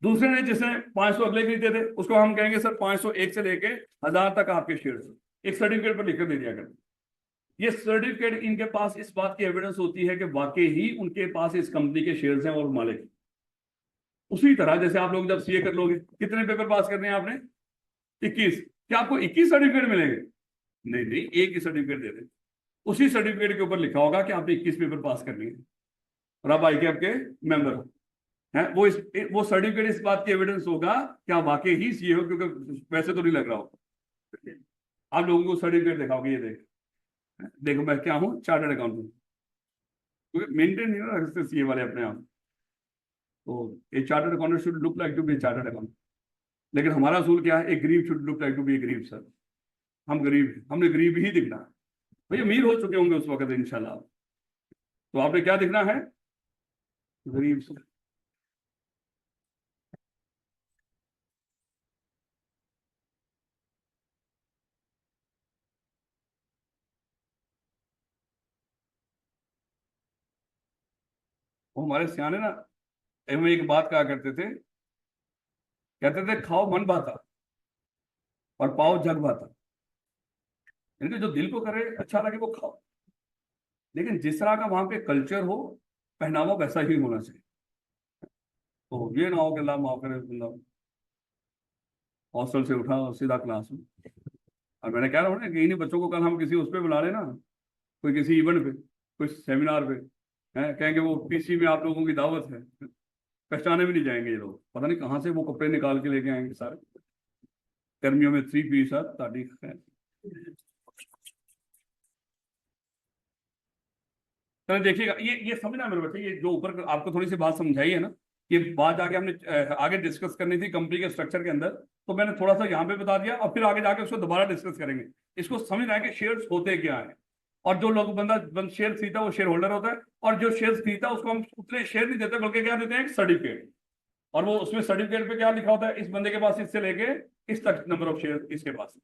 दूसरे ने जिसने 500 अगले खरीदे थे, उसको हम कहेंगे सर 501 से लेके 1000 तक आपके शेयर, एक सर्टिफिकेट पर लिखकर दे दिया करें। ये सर्टिफिकेट इनके पास इस बात की एविडेंस होती है कि वाकई ही उनके पास इस कंपनी के शेयर्स हैं और मालिक। उसी तरह जैसे आप लोग जब सीए कर लोगे, कितने पेपर पास करने हैं आपने? 21। क्या आपको 21 सर्टिफिकेट मिलेंगे? नहीं नहीं, एक ही सर्टिफिकेट दे दें। उसी सर्टिफिकेट के ऊपर लिखा होगा कि आपने 21 पेपर पास करनी है, और आप आई के आपके मेंबर हैं। वो सर्टिफिकेट इस बात की एविडेंस होगा कि आप वाकई ही सीए हो, क्योंकि वैसे तो नहीं लग रहा हो। आप लोगों को सर्टिफिकेट दिखाओगे, ये देखो मैं क्या हूँ, चार्टर्ड अकाउंटेंट। क्योंकि मेंटेन नहीं ना रखते सीए वाले अपने आप। तो a chartered accountant should look like to be chartered accountant. लेकिन हमारा असूल क्या है? एक गरीब should look like to be a गरीब। सर हम गरीब हैं, हमने गरीब ही दिखना है। भाई अमीर हो चुके होंगे उस वक्त इंशाल्लाह, तो आपने क्या दिखना है? गरीब से। वो हमारे सियाने ना हमें एक बात कहा करते थे, कहते थे खाओ मन भाता और पाओ जग भाता। यानी कि जो दिल को करे, अच्छा लगे, वो खाओ, लेकिन जिस तरह का वहां पे कल्चर हो, पहनावा वैसा ही होना चाहिए। तो ये ना हो कि अल्लाह माफ करे, मतलब हॉस्टल से उठा और सीधा क्लास में। और मैंने कह रहा हूँ ना कि इन्हीं बच्चों को कल हम किसी उस पर बुला लेना, कोई किसी इवेंट पे, कोई सेमिनार पे, है कहेंगे वो पीसी में आप लोगों की दावत है, पहचाने भी नहीं जाएंगे ये लोग। पता नहीं कहाँ से वो कपड़े निकाल के लेके आएंगे सारे। गर्मियों में 3 पीस तारीख। तो देखिएगा, ये समझना मेरे बच्चे, ये जो ऊपर आपको थोड़ी सी बात समझाई है ना, ये बात जाके हमने आगे डिस्कस करनी थी कंपनी के स्ट्रक्चर के अंदर, तो मैंने थोड़ा सा यहाँ पे बता दिया और फिर आगे जाके उसको दोबारा डिस्कस करेंगे। इसको समझना है कि शेयर्स होते क्या है, और जो लोग बंदा शेयर खरीदता है वो शेयर होल्डर होता है, और जो शेयर खरीदता है उसको हम उतने शेयर नहीं देते बल्कि क्या देते हैं, एक सर्टिफिकेट। और वो उसमें सर्टिफिकेट पे क्या लिखा होता है, इस बंदे के पास इससे लेके इस तक नंबर ऑफ शेयर इसके पास।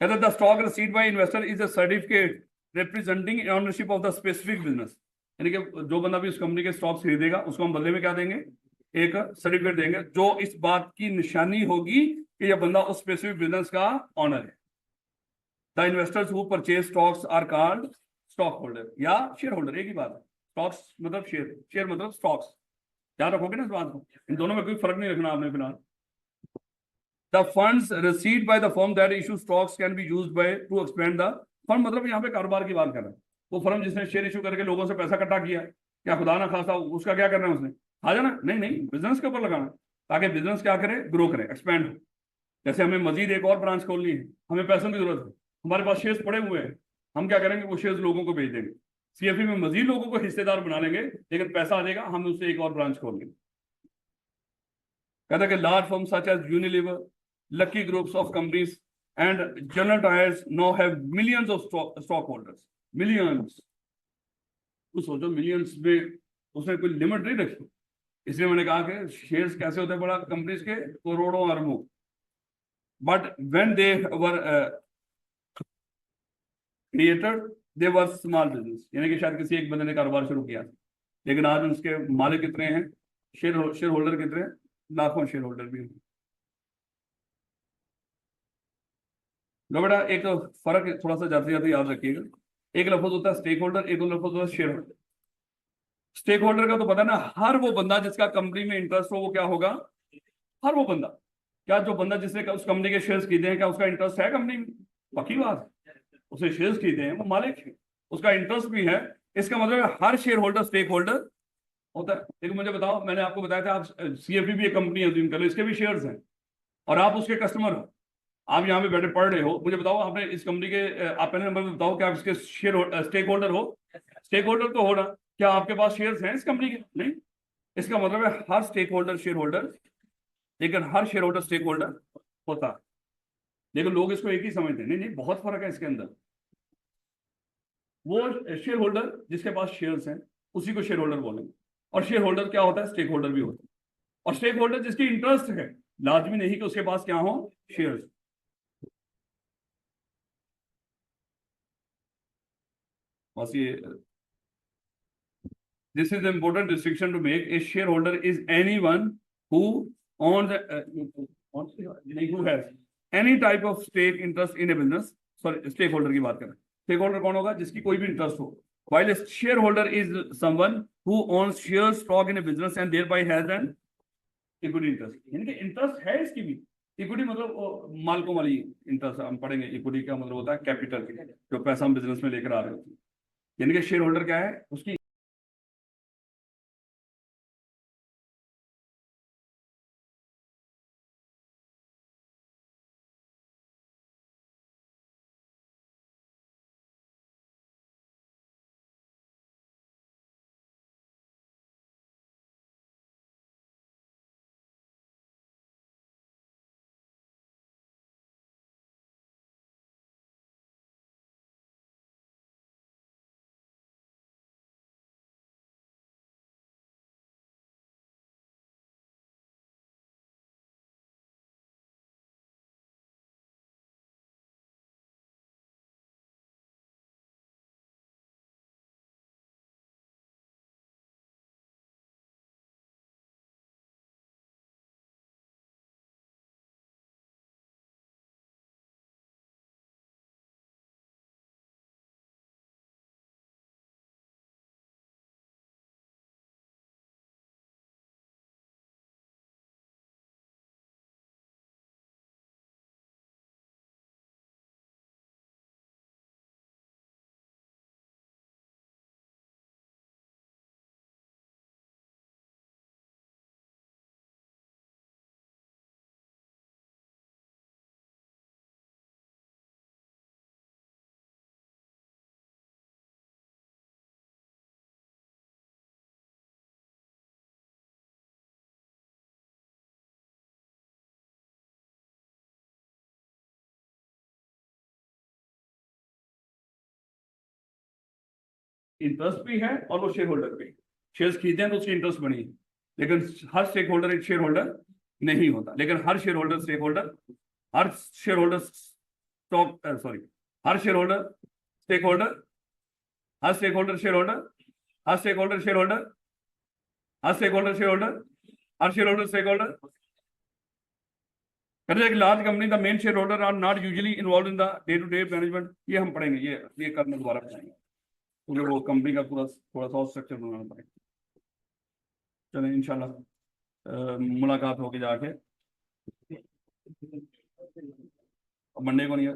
कहते the stock received by investor is a certificate representing ownership of the specific business. यानी कि जो बंदा भी उस कंपनी के स्टॉक्स खरीदेगा उसको हम बदले में क्या देंगे, एक सर्टिफिकेट देंगे जो इस बात की निशानी होगी कि यह बंदा उस स्पेसिफिक बिजनेस का ऑनर है। The investors who purchase stocks are called stock holder या शेयर होल्डर, एक ही बात है। स्टॉक्स मतलब शेयर, शेयर मतलब स्टॉक्स। ध्यान रखोगे ना इस बात को, इन दोनों में कोई फर्क नहीं रखना आपने फिलहाल। The funds received by the firm that issue stocks can be used by to expand the firm, मतलब यहाँ पे कारोबार की बात कर रहा है। वो फर्म जिसने शेयर इशू करके लोगों से पैसा इकट्ठा किया, क्या खुदा ना खासा उसका क्या करना है, उसने खा जाना? नहीं नहीं, बिजनेस के ऊपर लगाना, ताकि बिजनेस क्या करे, ग्रो करे, एक्सपेंड हो। जैसे हमें मजीद एक और ब्रांच खोलनी है, हमें पैसों की जरूरत है, हमारे पास शेयर्स पड़े हुए हैं, हम क्या करेंगे, वो शेयर्स लोगों को बेच देंगे, सीएफई में मजीद लोगों को हिस्सेदार बना लेंगे, लेकिन पैसा आ जाएगा, हम उससे एक और ब्रांच खोल लेंगे। कहता है कि large firm such as Unilever, Lucky groups of companies and General Tyres now have millions of stock holders. Millions, तो सोचो मिलियंस में उसने कोई लिमिट नहीं रखी। इसलिए मैंने कहा कि शेयर्स कैसे होते हैं बड़ा कंपनीज के, करोड़ों अरबों। But when they were created they were small business, यानी कि शायद किसी एक बंदे ने कारोबार शुरू किया, लेकिन आज उसके मालिक कितने हैं, शेयर होल्डर कितने हैं, लाखों शेयर होल्डर भी हैं। लो बेटा, एक फर्क थोड़ा सा जाते जाते याद रखिएगा, एक लफ्ज होता है स्टेक होल्डर, एक लफ्ज होता है शेयर होल्डर। स्टेक होल्डर का तो पता है ना, हर वो बंदा जिसका कंपनी में इंटरेस्ट हो वो क्या होगा, हर वो बंदा। क्या जो बंदा जिसने उस कंपनी के शेयर्स खरीदे हैं, क्या उसका इंटरेस्ट है कंपनी में? पक्की बात, उसने शेयर्स खरीदे हैं, वो मालिक है, उसका इंटरेस्ट भी है। इसका मतलब है हर शेयर होल्डर स्टेक होल्डर होता है। लेकिन मुझे बताओ, मैंने आपको बताया था, आप सीएफबी भी एक कंपनी है, जिनका इसके भी शेयर्स हैं, और आप उसके कस्टमर हो, आप यहाँ पे बैठे पढ़ रहे हो, मुझे बताओ आपने इस कंपनी के आप पहले नंबर पे बताओ कि आप इसके शेयर स्टेक होल्डर हो? स्टेक होल्डर तो हो ना, क्या आपके पास शेयर्स हैं इस कंपनी के? नहीं। इसका मतलब है हर स्टेक होल्डर शेयर होल्डर, लेकिन हर शेयर होल्डर स्टेक होल्डर होता है। लेकिन लोग इसको एक ही समझते हैं, नहीं नहीं, बहुत फर्क है इसके अंदर। वो शेयर होल्डर जिसके पास शेयर्स हैं उसी को शेयर होल्डर बोलेंगे, और शेयर होल्डर क्या होता है, स्टेक होल्डर भी होता है। और स्टेक होल्डर जिसकी इंटरेस्ट है, लाजमी नहीं कि उसके पास क्या हो, शेयर्स। बस ये, this is the important distinction to make. A shareholder is anyone who owns, who has any type of stake interest in a business. Sorry, stakeholder की बात करें, stakeholder कौन होगा, जिसकी कोई भी इंटरेस्ट हो। While a shareholder is someone who owns shares stock in a business and thereby has an equity interest, यानी कि इंटरेस्ट है इसकी भी। इक्विटी मतलब मालकों वाली इंटरेस्ट हम पढ़ेंगे। इक्विटी का मतलब होता है कैपिटल, जो पैसा हम बिजनेस में लेकर आ रहे होते हैं। यानी कि शेयर होल्डर क्या है, उसकी इंटरेस्ट भी है और वो शेयर होल्डर भी। शेयर्स खरीदे हैं तो उसकी इंटरेस्ट बनी, लेकिन हर स्टेक होल्डर एक शेयर होल्डर नहीं होता। लेकिन हर शेयर होल्डर स्टेक होल्डर, हर शेयर होल्डर स्टॉक, सॉरी, हर शेयर होल्डर स्टेक होल्डर, हर स्टेक होल्डर शेयर होल्डर, हर स्टेक होल्डर शेयर होल्डर, हर स्टेक होल्डर शेयर होल्डर, हर शेयर होल्डर स्टेक होल्डर। एक large company the main share holder are not usually involve in the day to day management. ये हम पढ़ेंगे, ये कल मैं दोबारा पढ़ाएंगे, क्योंकि वो कंपनी का पूरा थोड़ा सा स्ट्रक्चर बनाना पड़ेगा। चलें इंशाल्लाह मुलाकात होगी जाके, मंडे को नहीं है।